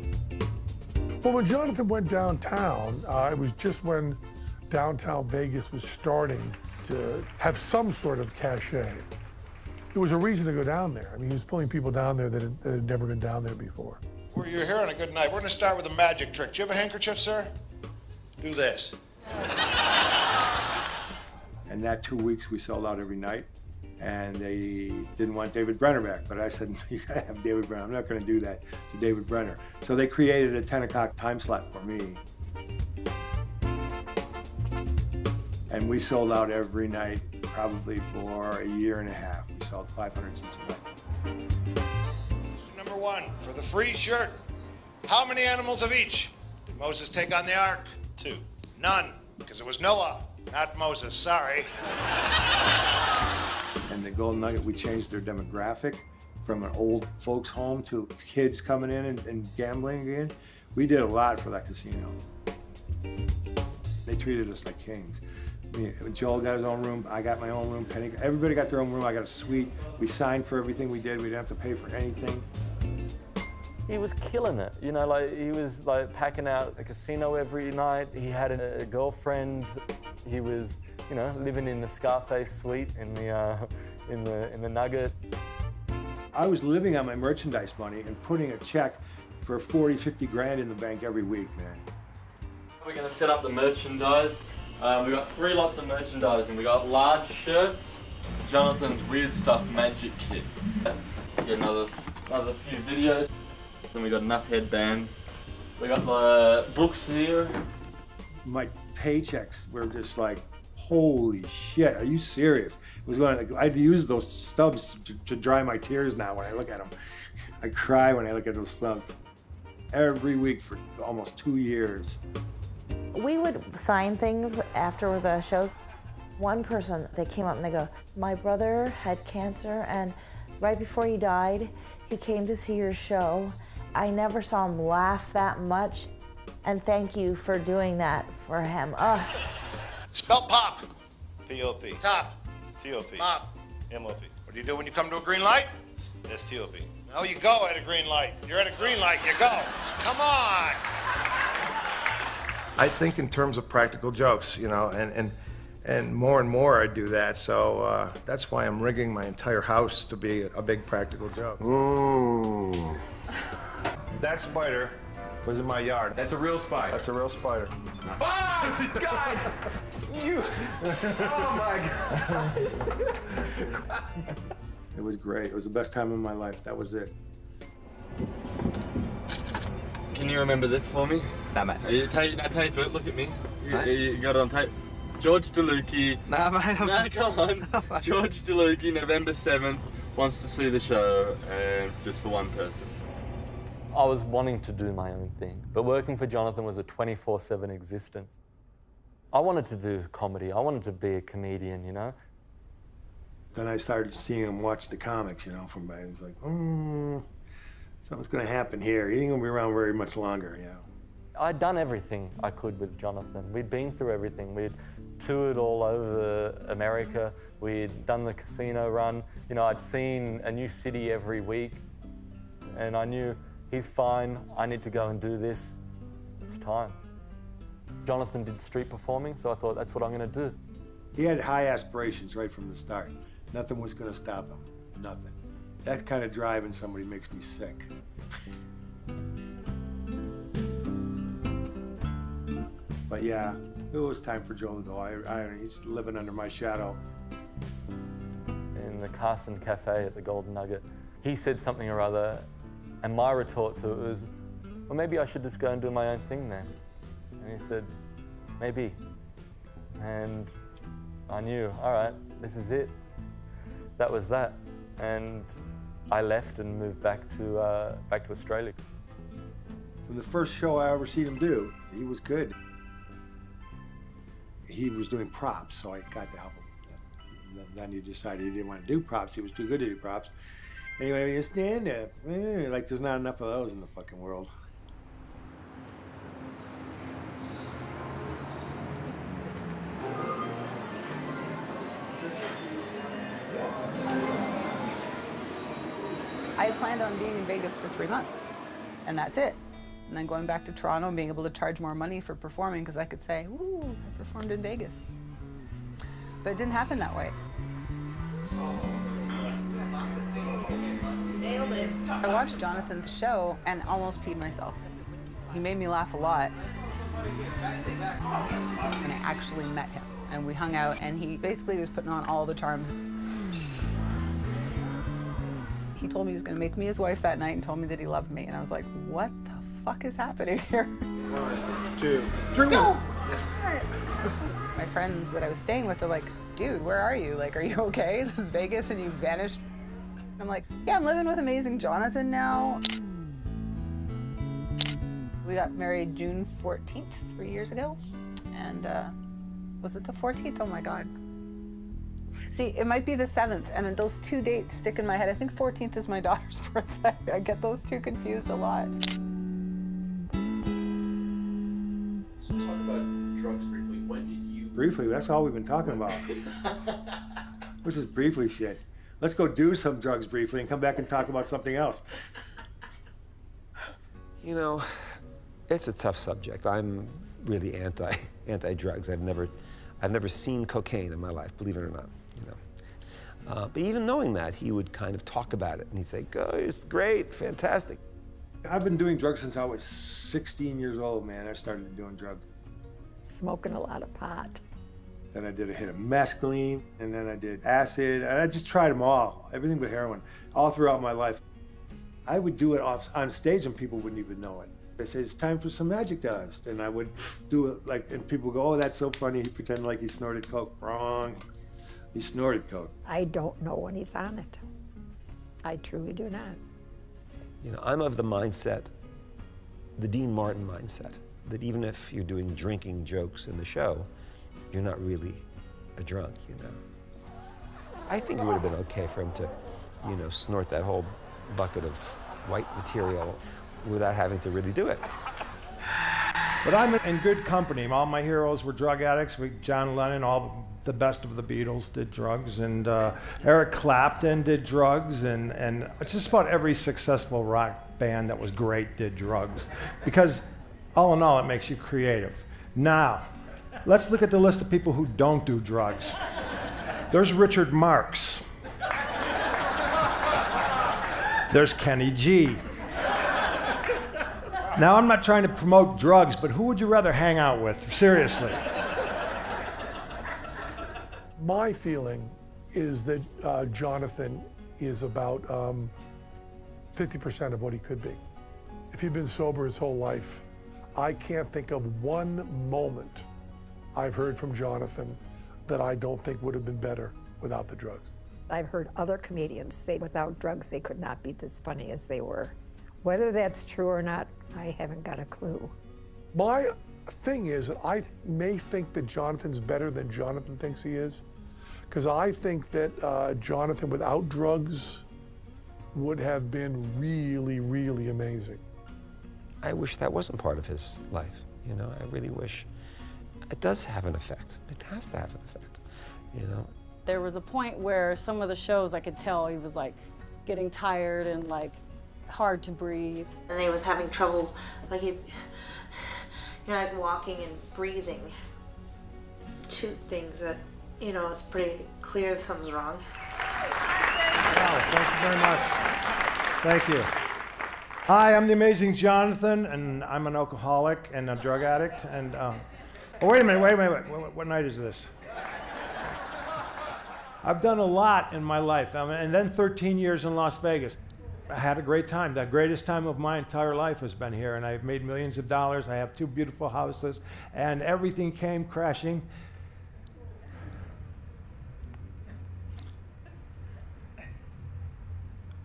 Well, when Jonathan went downtown, it was just when downtown Vegas was starting to have some sort of cachet. There was a reason to go down there. I mean, he was pulling people down there that had never been down there before. Well, you're here on a good night. We're going to start with a magic trick. Do you have a handkerchief, sir? Do this. And that 2 weeks we sold out every night. And they didn't want David Brenner back. But I said, you gotta have David Brenner. I'm not gonna do that to David Brenner. So they created a 10 o'clock time slot for me. And we sold out every night, probably for a year and a half. We sold 500 seats a night. Number one, for the free shirt. How many animals of each did Moses take on the ark? 2. None, because it was Noah, not Moses, sorry. And the Golden Nugget, we changed their demographic from an old folks home to kids coming in and gambling again. We did a lot for that casino. They treated us like kings. I mean, Joel got his own room, I got my own room, Penny, everybody got their own room, I got a suite. We signed for everything we did, we didn't have to pay for anything. He was killing it, you know, like he was like packing out a casino every night. He had a girlfriend. He was, you know, living in the Scarface suite in the Nugget. I was living on my merchandise money and putting a check for 40, 50 grand in the bank every week, man. We're gonna set up the merchandise. We got 3 lots of merchandising. We got large shirts, Jonathan's Weird Stuff Magic Kit. Get another few videos. Then we got enough headbands. We got the books here. My paychecks were just like, holy shit, are you serious? It was going. I'd use those stubs to dry my tears now when I look at them. I cry when I look at those stubs. Every week for almost 2 years. We would sign things after the shows. One person, they came up and they go, my brother had cancer and right before he died, he came to see your show. I never saw him laugh that much, and thank you for doing that for him. Spell pop. P-O-P. Top. T-O-P. Mop. M-O-P. What do you do when you come to a green light? S-T-O-P. No, you go at a green light. You're at a green light, you go. Come on. I think in terms of practical jokes, you know, and more I do that. So that's why I'm rigging my entire house to be a big practical joke. Ooh. That spider was in my yard. That's a real spider. That's a real spider. Oh, God! You! Oh, my God! It was great. It was the best time of my life. That was it. Can you remember this for me? Nah, mate. You tape to it. Look at me. You got it on tape. George DeLucchi. Nah, mate. No, come on. George DeLucchi, November 7th, wants to see the show, and just for one person. I was wanting to do my own thing, but working for Jonathan was a 24/7 existence. I wanted to do comedy. I wanted to be a comedian, you know? Then I started seeing him watch the comics, you know, from by. It's like, something's gonna happen here. He ain't gonna be around very much longer, you know. I'd done everything I could with Jonathan. We'd been through everything. We'd toured all over America. We'd done the casino run. You know, I'd seen a new city every week, and I knew he's fine. I need to go and do this. It's time. Jonathan did street performing, so I thought that's what I'm gonna do. He had high aspirations right from the start. Nothing was gonna stop him, nothing. That kind of drive in somebody makes me sick. But yeah, it was time for Joel to go. He's living under my shadow. In the Carson Cafe at the Golden Nugget, he said something or other, and my retort to it was, well, maybe I should just go and do my own thing then. And he said, maybe. And I knew, all right, this is it. That was that. And I left and moved back to Australia. From the first show I ever seen him do, he was good. He was doing props, so I got to help him with that. Then he decided he didn't want to do props. He was too good to do props. Anyway, you stand up. Like there's not enough of those in the fucking world. I had planned on being in Vegas for 3 months, and that's it. And then going back to Toronto and being able to charge more money for performing because I could say, ooh, I performed in Vegas. But it didn't happen that way. Nailed it. I watched Jonathan's show and almost peed myself. He made me laugh a lot. And I actually met him, and we hung out, and he basically was putting on all the charms. He told me he was going to make me his wife that night and told me that he loved me. And I was like, what the fuck is happening here? 1, 2, 3. Go! My friends that I was staying with are like, dude, where are you? Like, are you okay? This is Vegas and you vanished. I'm like, yeah, I'm living with Amazing Johnathan now. We got married June 14th, 3 years ago. And was it the 14th? Oh my God. See, it might be the 7th, and those 2 dates stick in my head. I think 14th is my daughter's birthday. I get those two confused a lot. So talk about drugs briefly. When did you... Briefly, that's all we've been talking about. Which is briefly shit. Let's go do some drugs briefly and come back and talk about something else. You know, it's a tough subject. I'm really anti-drugs. I've never seen cocaine in my life, believe it or not. You know, but even knowing that, he would kind of talk about it, and he'd say, "Go, it's great, fantastic." I've been doing drugs since I was 16 years old, man. I started doing drugs. Smoking a lot of pot. Then I did a hit of mescaline, and then I did acid, and I just tried them all, everything but heroin, all throughout my life. I would do it on stage, and people wouldn't even know it. They say, it's time for some magic dust, and I would do it like, and people would go, oh, that's so funny, he pretended like he snorted coke. Wrong. He snorted coke. I don't know when he's on it. I truly do not. You know, I'm of the mindset, the Dean Martin mindset, that even if you're doing drinking jokes in the show, you're not really a drunk, you know. I think it would have been okay for him to, you know, snort that whole bucket of white material without having to really do it. But I'm in good company. All my heroes were drug addicts. John Lennon, all the best of the Beatles did drugs, and Eric Clapton did drugs, and just about every successful rock band that was great did drugs. Because all in all, it makes you creative. Now, let's look at the list of people who don't do drugs. There's Richard Marx. There's Kenny G. Now, I'm not trying to promote drugs, but who would you rather hang out with? Seriously. My feeling is that Jonathan is about 50% of what he could be. If he'd been sober his whole life, I can't think of one moment I've heard from Jonathan that I don't think would have been better without the drugs. I've heard other comedians say without drugs they could not be as funny as they were Whether that's true or not, I haven't got a clue. My thing is, I may think that Jonathan's better than Jonathan thinks he is, because I think that Jonathan without drugs would have been really, really amazing. I wish that wasn't part of his life. You know, I really wish. It does have an effect. It has to have an effect, you know. There was a point where some of the shows I could tell he was like getting tired and like hard to breathe. And he was having trouble, like like walking and breathing. Two things that, you know, it's pretty clear something's wrong. Wow, thank you very much. Thank you. Hi, I'm the Amazing Jonathan, and I'm an alcoholic and a drug addict. And oh, wait a minute, wait. What night is this? I've done a lot in my life, and then 13 years in Las Vegas. I had a great time. The greatest time of my entire life has been here, and I've made millions of dollars. I have 2 beautiful houses, and everything came crashing.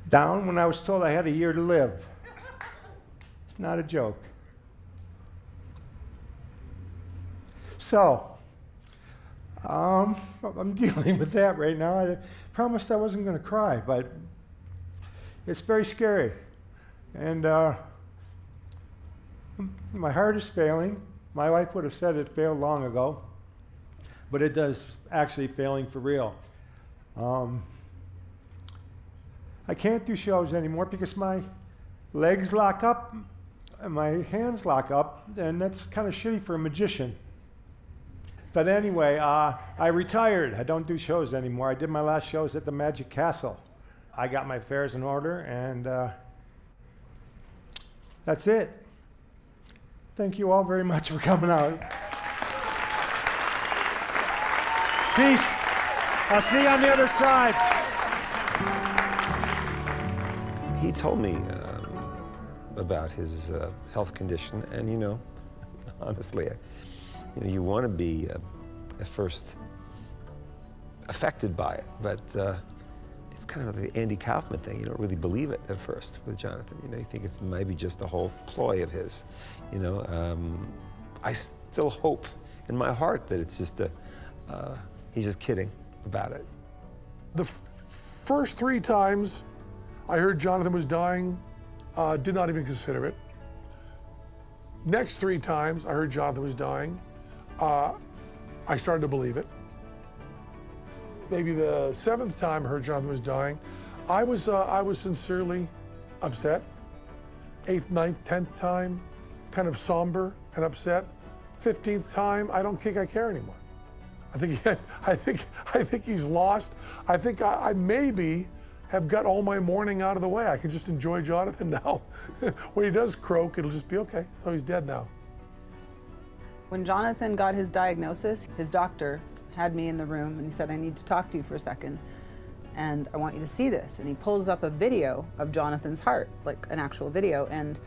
Down when I was told I had a year to live. It's not a joke. So, I'm dealing with that right now. I promised I wasn't going to cry, but it's very scary. And my heart is failing. My wife would have said it failed long ago, but it does actually failing for real. I can't do shows anymore because my legs lock up and my hands lock up, and that's kind of shitty for a magician. But anyway, I retired. I don't do shows anymore. I did my last shows at the Magic Castle. I got my affairs in order, and that's it. Thank you all very much for coming out. Peace. I'll see you on the other side. He told me about his health condition, and you know, honestly, you want to be at first affected by it, but it's kind of the Andy Kaufman thing. You don't really believe it at first with Jonathan. You know, you think it's maybe just a whole ploy of his. You know, I still hope in my heart that it's just he's just kidding about it. The first 3 times I heard Jonathan was dying, did not even consider it. Next 3 times I heard Jonathan was dying, I started to believe it. Maybe the 7th time I heard Jonathan was dying, I was sincerely upset. 8th, 9th, 10th time, kind of somber and upset. 15th time, I don't think I care anymore. I think he's lost. I think I maybe have got all my mourning out of the way. I can just enjoy Jonathan now. When he does croak, it'll just be okay. So he's dead now. When Jonathan got his diagnosis, his doctor had me in the room and he said, I need to talk to you for a second, and I want you to see this. And he pulls up a video of Jonathan's heart, like an actual video, and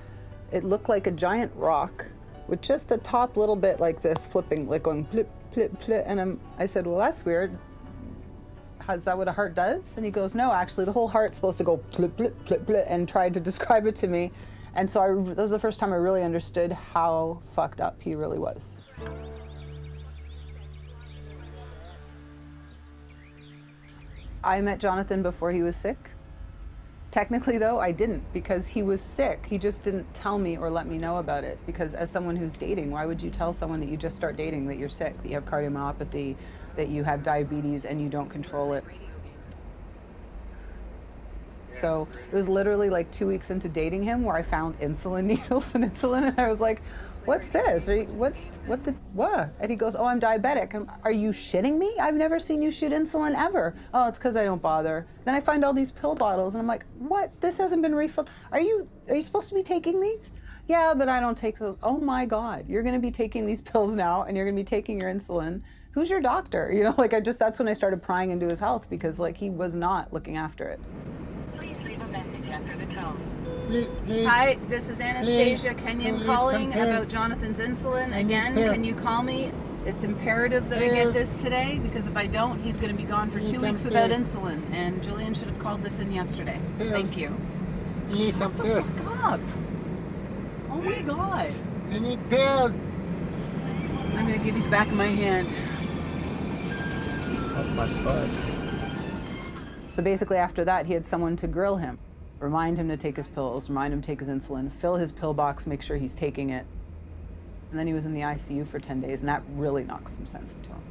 it looked like a giant rock with just the top little bit like this flipping, like going plip, plip, plip. And I said, well, that's weird. Is that what a heart does? And he goes, no, actually the whole heart's supposed to go plip, plip, plip, plip, and tried to describe it to me. And so that was the first time I really understood how fucked up he really was. I met Jonathan before he was sick. Technically though, I didn't, because he was sick. He just didn't tell me or let me know about it, because as someone who's dating, why would you tell someone that you just start dating that you're sick, that you have cardiomyopathy, that you have diabetes and you don't control it? So it was literally like 2 weeks into dating him where I found insulin needles and insulin, and I was like, what's this? What? And he goes, oh, I'm diabetic. And are you shitting me? I've never seen you shoot insulin ever. Oh, it's because I don't bother. Then I find all these pill bottles and I'm like, what? This hasn't been refilled. Are you supposed to be taking these? Yeah, but I don't take those. Oh my God, you're gonna be taking these pills now and you're gonna be taking your insulin. Who's your doctor? You know, like that's when I started prying into his health, because like he was not looking after it. Please leave a message after the tone. Hi, this is Anastasia Kenyon calling about Jonathan's insulin. Again, can you call me? It's imperative that I get this today, because if I don't, he's going to be gone for 2 weeks without insulin. And Julian should have called this in yesterday. Thank you. You need some pills. God. Oh my God. You need pills. I'm gonna give you the back of my hand. Up my butt. So basically after that, he had someone to grill him, remind him to take his pills, remind him to take his insulin, fill his pill box, make sure he's taking it. And then he was in the ICU for 10 days, and that really knocked some sense into him.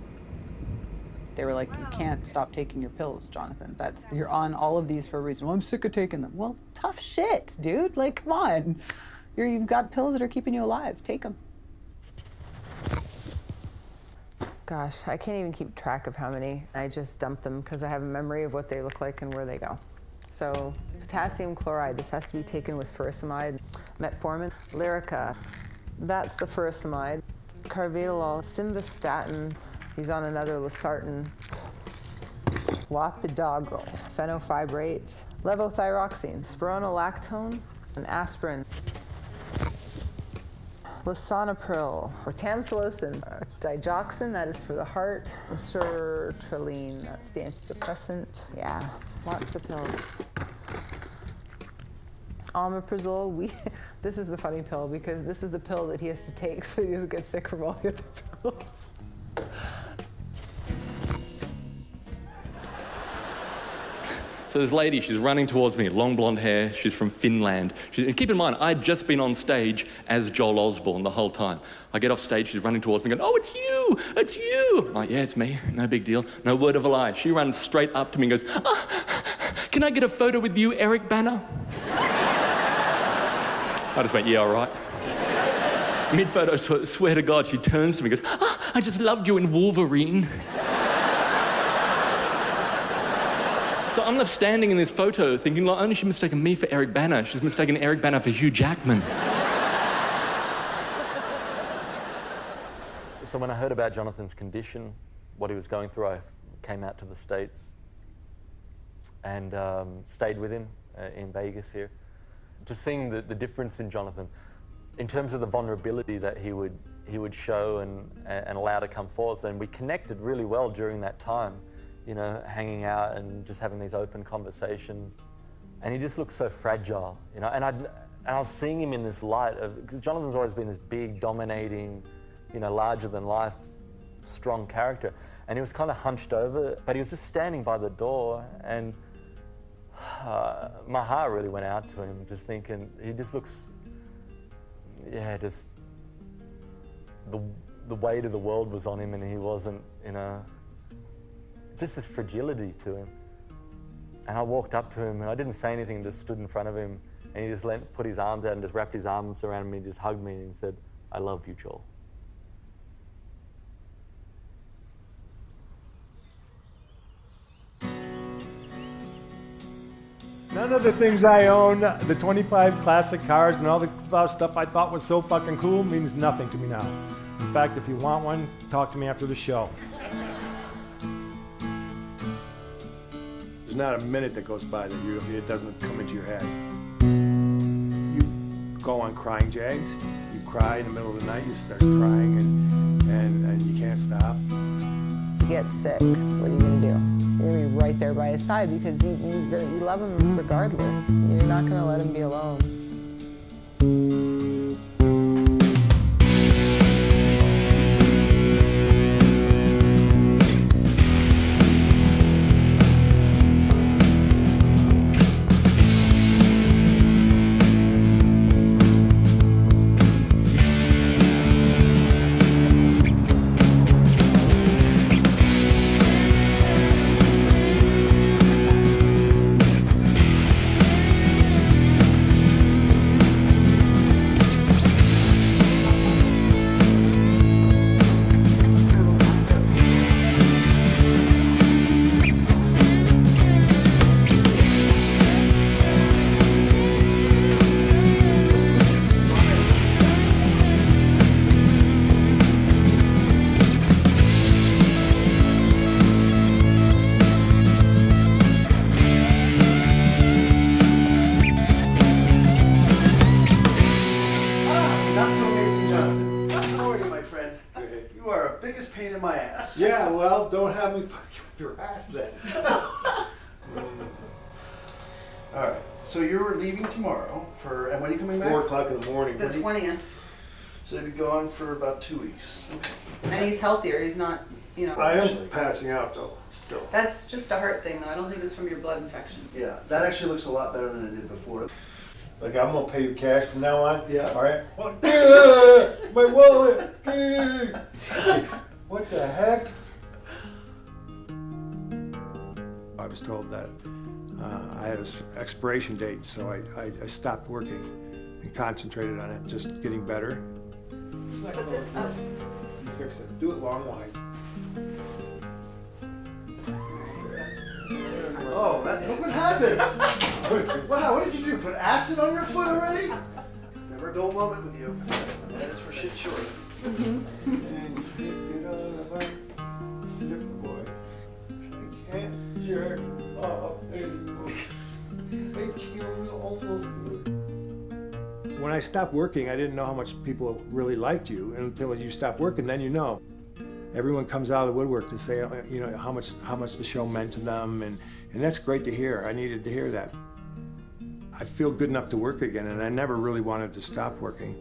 They were like, you can't stop taking your pills, Jonathan. You're on all of these for a reason. Well, I'm sick of taking them. Well, tough shit, dude. Like, come on. You've got pills that are keeping you alive. Take them. Gosh, I can't even keep track of how many. I just dump them because I have a memory of what they look like and where they go. So, potassium chloride, this has to be taken with furosemide. Metformin, Lyrica, that's the furosemide. Carvedilol, simvastatin, he's on another losartan. Clopidogrel, fenofibrate, levothyroxine, spironolactone, and aspirin. Lisinopril, or tamsulosin, digoxin, that is for the heart, sertraline, that's the antidepressant. Yeah, lots of pills. Omeprazole, this is the funny pill because this is the pill that he has to take so he doesn't get sick from all the other pills. So this lady, she's running towards me, long blonde hair, she's from Finland. And keep in mind, I'd just been on stage as Joel Ozborn the whole time. I get off stage, she's running towards me going, oh, it's you. I'm like, yeah, it's me, no big deal, no word of a lie. She runs straight up to me and goes, can I get a photo with you, Eric Bana? I just went, yeah, all right. Mid-photo, swear to God, she turns to me and goes, I just loved you in Wolverine. So I'm left standing in this photo thinking, not only has she mistaken me for Eric Bana, she's mistaken Eric Bana for Hugh Jackman. So when I heard about Jonathan's condition, what he was going through, I came out to the States and stayed with him in Vegas here. Just seeing the difference in Jonathan, in terms of the vulnerability that he would show and allow to come forth, and we connected really well during that time. You know, hanging out and just having these open conversations. And he just looked so fragile, you know, and I was seeing him in this light of, because Jonathan's always been this big, dominating, you know, larger than life, strong character. And he was kind of hunched over, but he was just standing by the door, and my heart really went out to him, just thinking, he just looks, yeah, just, the weight of the world was on him, and he wasn't, you know, just this fragility to him. And I walked up to him and I didn't say anything, just stood in front of him, and he just put his arms out and just wrapped his arms around me and just hugged me and said, I love you, Joel. None of the things I own, the 25 classic cars and all the stuff I thought was so fucking cool, means nothing to me now. In fact, if you want one, talk to me after the show. There's not a minute that goes by that it doesn't come into your head. You go on crying jags, you cry in the middle of the night, you start crying and you can't stop. If he gets sick, what are you gonna do? You're gonna be right there by his side because you love him regardless. You're not gonna let him be alone. Pain in my ass. Yeah, well, don't have me fucking with your ass then. All right. So you're leaving tomorrow for, and when are you coming back? 4 o'clock in the morning. The 20th. So you'll be gone for about 2 weeks. Okay. And he's healthier. He's not, you know. I am passing out though, still. That's just a heart thing, though. I don't think it's from your blood infection. Yeah, that actually looks a lot better than it did before. Like, I'm gonna pay you cash from now on? Yeah. All right? My wallet! What the heck? I was told that I had an expiration date, so I stopped working and concentrated on it, just getting better. Put this up. You fix it. Do it long-wise. Oh, look what happened. Wow, what did you do? Put acid on your foot already? It's never a dull moment with you. That is for shit short. I can't jerk off anymore. I can almost do it. When I stopped working, I didn't know how much people really liked you until you stop working. Then you know. Everyone comes out of the woodwork to say, you know, how much the show meant to them, and that's great to hear. I needed to hear that. I feel good enough to work again, and I never really wanted to stop working.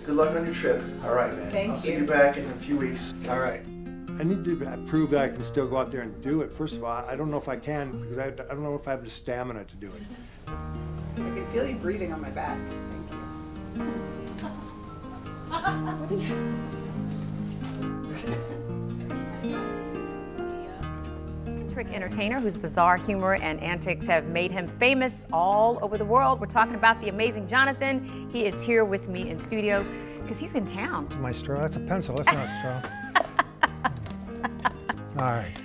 Good luck on your trip. All right, man. Thank I'll see you. you back in a few weeks. All right. I need to prove that I can still go out there and do it. First of all, I don't know if I can, because I don't know if I have the stamina to do it. I can feel you breathing on my back. Thank you. Eccentric entertainer whose bizarre humor and antics have made him famous all over the world. We're talking about the amazing Johnathan. He is here with me in studio because he's in town. That's my straw. That's a pencil. That's not a straw. All right.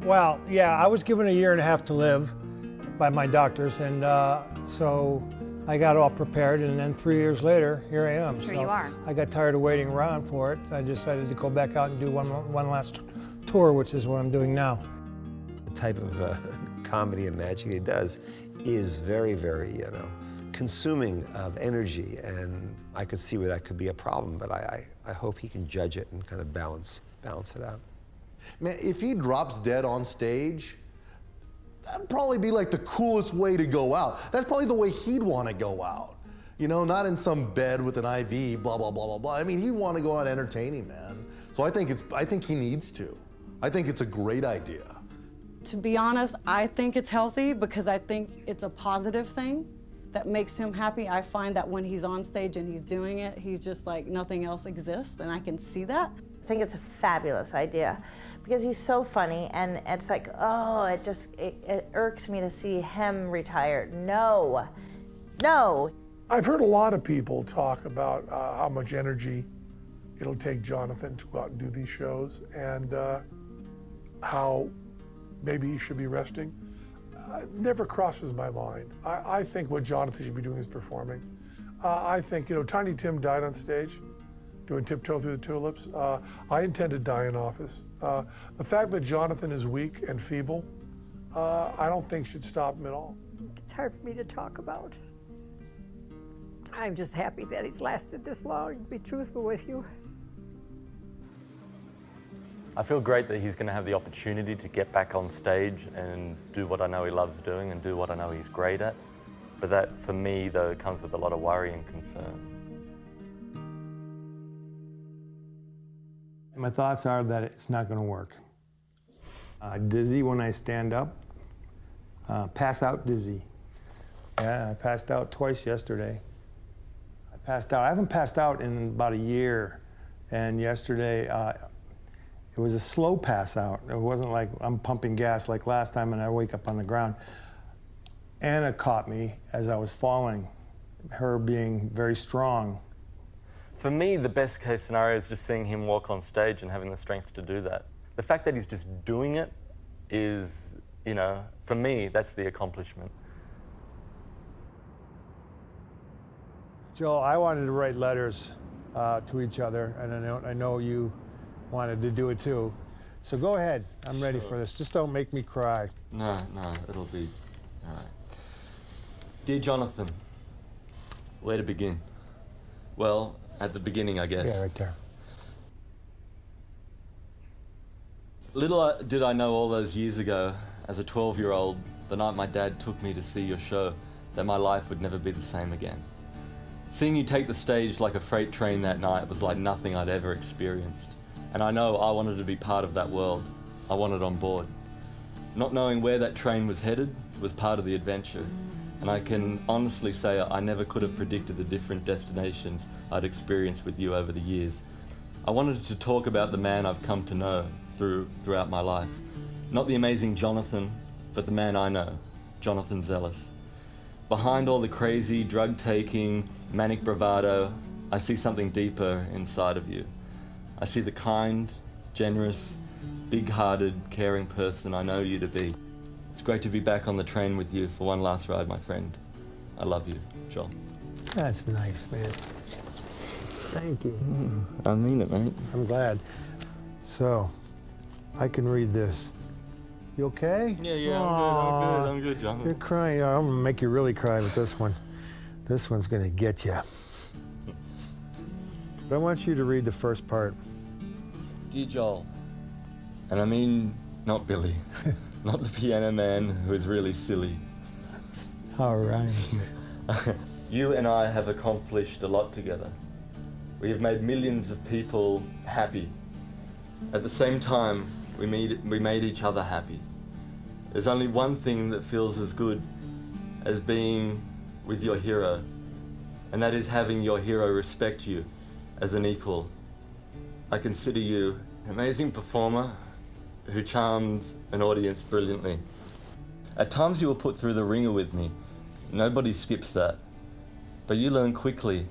Well, yeah, I was given 1.5 years to live by my doctors, and so I got all prepared, and then 3 years later, here I am. Here you are. I got tired of waiting around for it. I decided to go back out and do one last tour, which is what I'm doing now. The type of comedy and magic he does is very, very, you know, consuming of energy, and I could see where that could be a problem, but I hope he can judge it and kind of balance it out. Man, if he drops dead on stage, that'd probably be like the coolest way to go out. That's probably the way he'd want to go out. You know, not in some bed with an IV, blah, blah, blah, blah, blah. I mean, he'd want to go out entertaining, man. So I think he needs to. I think it's a great idea. To be honest, I think it's healthy because I think it's a positive thing that makes him happy. I find that when he's on stage and he's doing it, he's just like nothing else exists, and I can see that. I think it's a fabulous idea because he's so funny, and it's like, oh, it irks me to see him retired. No. I've heard a lot of people talk about how much energy it'll take Johnathan to go out and do these shows, and how maybe he should be resting. It never crosses my mind. I think what Johnathan should be doing is performing. I think, you know, Tiny Tim died on stage doing Tiptoe Through the Tulips. I intend to die in office. The fact that Johnathan is weak and feeble, I don't think should stop him at all. It's hard for me to talk about. I'm just happy that he's lasted this long, to be truthful with you. I feel great that he's going to have the opportunity to get back on stage and do what I know he loves doing and do what I know he's great at. But that, for me, though, comes with a lot of worry and concern. My thoughts are that it's not going to work. Dizzy when I stand up. Pass out dizzy. Yeah, I passed out twice yesterday. I passed out. I haven't passed out in about 1 year. And yesterday, it was a slow pass out. It wasn't like I'm pumping gas like last time and I wake up on the ground. Anna caught me as I was falling, her being very strong. For me, the best case scenario is just seeing him walk on stage and having the strength to do that. The fact that he's just doing it is, you know, for me, that's the accomplishment. Joel, I wanted to write letters to each other, and I know you wanted to do it too. So go ahead, I'm ready for this. Just don't make me cry. No, it'll be all right. Dear Johnathan, where to begin? Well, at the beginning, I guess. Yeah, right there. Little did I know all those years ago, as a 12-year-old, the night my dad took me to see your show, that my life would never be the same again. Seeing you take the stage like a freight train that night was like nothing I'd ever experienced. And I know I wanted to be part of that world. I wanted on board. Not knowing where that train was headed was part of the adventure. And I can honestly say I never could have predicted the different destinations I'd experienced with you over the years. I wanted to talk about the man I've come to know throughout my life. Not the amazing Johnathan, but the man I know, Johnathan Zealous. Behind all the crazy, drug-taking, manic bravado, I see something deeper inside of you. I see the kind, generous, big-hearted, caring person I know you to be. It's great to be back on the train with you for one last ride, my friend. I love you, Joel. That's nice, man. Thank you. I mean it, mate. I'm glad. So, I can read this. You okay? Yeah, I'm good, John. You're crying. I'm gonna make you really cry with this one. This one's gonna get you. But I want you to read the first part. Dear Joel, and I mean not Billy, not the piano man who is really silly. All right. You and I have accomplished a lot together. We have made millions of people happy. At the same time, we made each other happy. There's only one thing that feels as good as being with your hero, and that is having your hero respect you as an equal. I consider you an amazing performer who charms an audience brilliantly. At times you were put through the ringer with me. Nobody skips that. But you learn quickly.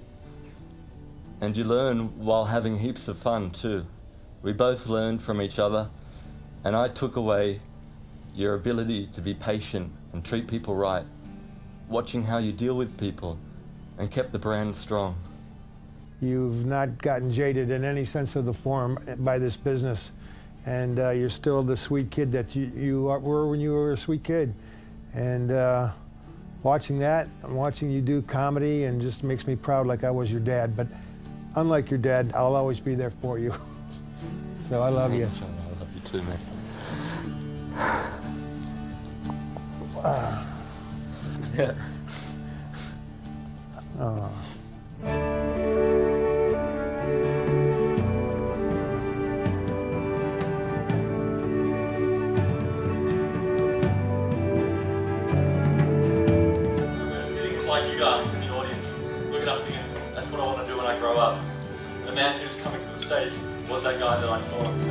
And you learn while having heaps of fun too. We both learned from each other, and I took away your ability to be patient and treat people right, watching how you deal with people, and kept the brand strong. You've not gotten jaded in any sense of the form by this business, and you're still the sweet kid that you were when you were a sweet kid. And watching that, and watching you do comedy, and just makes me proud like I was your dad. But unlike your dad, I'll always be there for you. So I love you. Thanks, John. I love you too, mate. Yeah. Oh. They're sitting like you are in the audience, looking up thinking, that's what I want to do when I grow up. And the man who's coming to the stage was that guy that I saw on stage.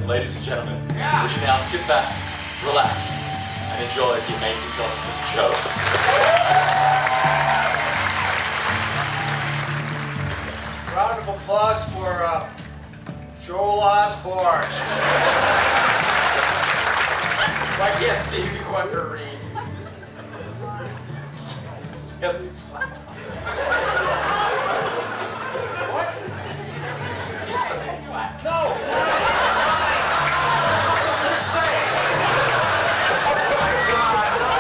Ladies and gentlemen, would you now sit back, relax, and enjoy the Amazing Johnathan show. Round of applause for Joel Ozborn. I can't see if you want to read. What? Because he's black. No! Just say it. Oh my God, no!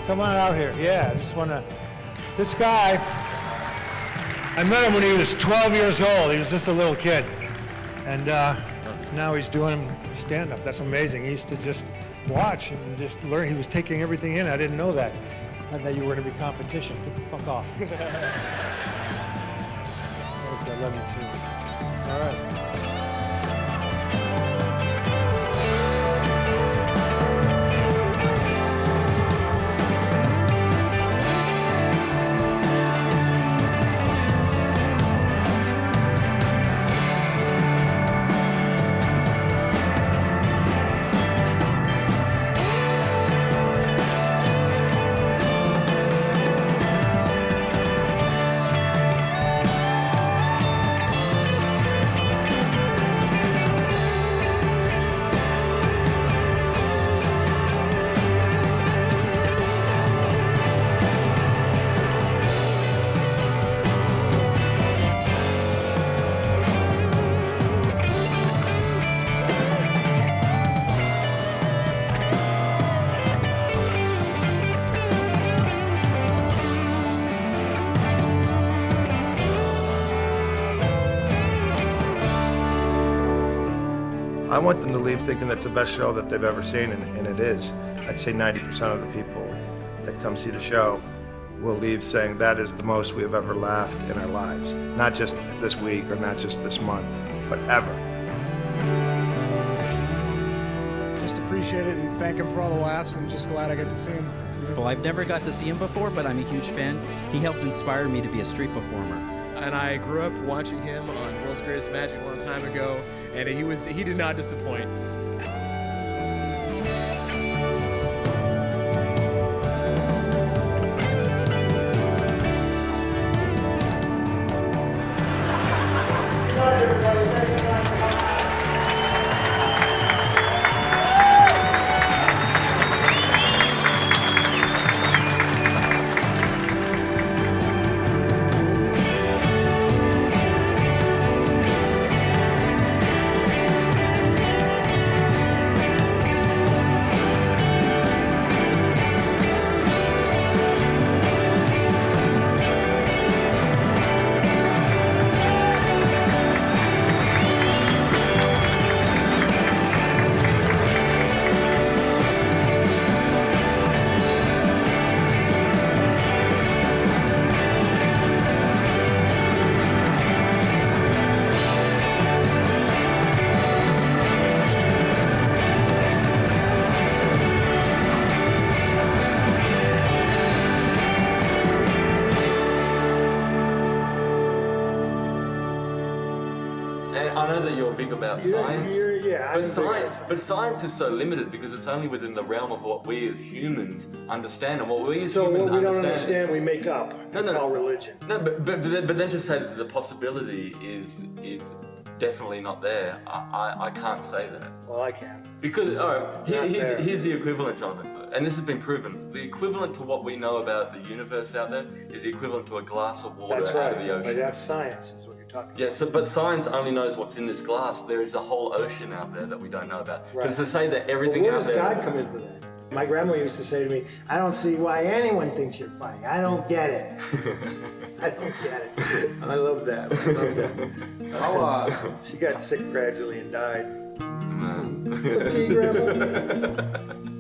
Come on out here. Yeah, I just want to. This guy, I met him when he was 12 years old. He was just a little kid. And now he's doing stand-up. That's amazing. He used to just watch and just learn. He was taking everything in. I didn't know that. I thought you were going to be competition. Get the fuck off. Okay, I love you too. All right. I want them to leave thinking that's the best show that they've ever seen, and it is. I'd say 90% of the people that come see the show will leave saying that is the most we have ever laughed in our lives. Not just this week or not just this month, but ever. Just appreciate it and thank him for all the laughs, and just glad I got to see him. Well, I've never got to see him before, but I'm a huge fan. He helped inspire me to be a street performer. And I grew up watching him on World's Greatest Magic a long time ago, and he did not disappoint. I know that you're big about science, but science is so limited because it's only within the realm of what we as humans understand, and what we as humans what we don't understand understand, we make up and call religion. No, but then to say that the possibility is definitely not there, I can't say that. Well, I can. Because, all right, here's the equivalent, Jonathan, and this has been proven. The equivalent to what we know about the universe out there is the equivalent to a glass of water out of the ocean. But that's science, is what you're talking about. Yeah, but science only knows what's in this glass. There is a whole ocean out there that we don't know about. Because to say that everything where out there... does God come into that? My grandma used to say to me, I don't see why anyone thinks you're funny. I don't get it. I don't get it. I love that. I love that. She got sick gradually and died. Some tea, Grandma?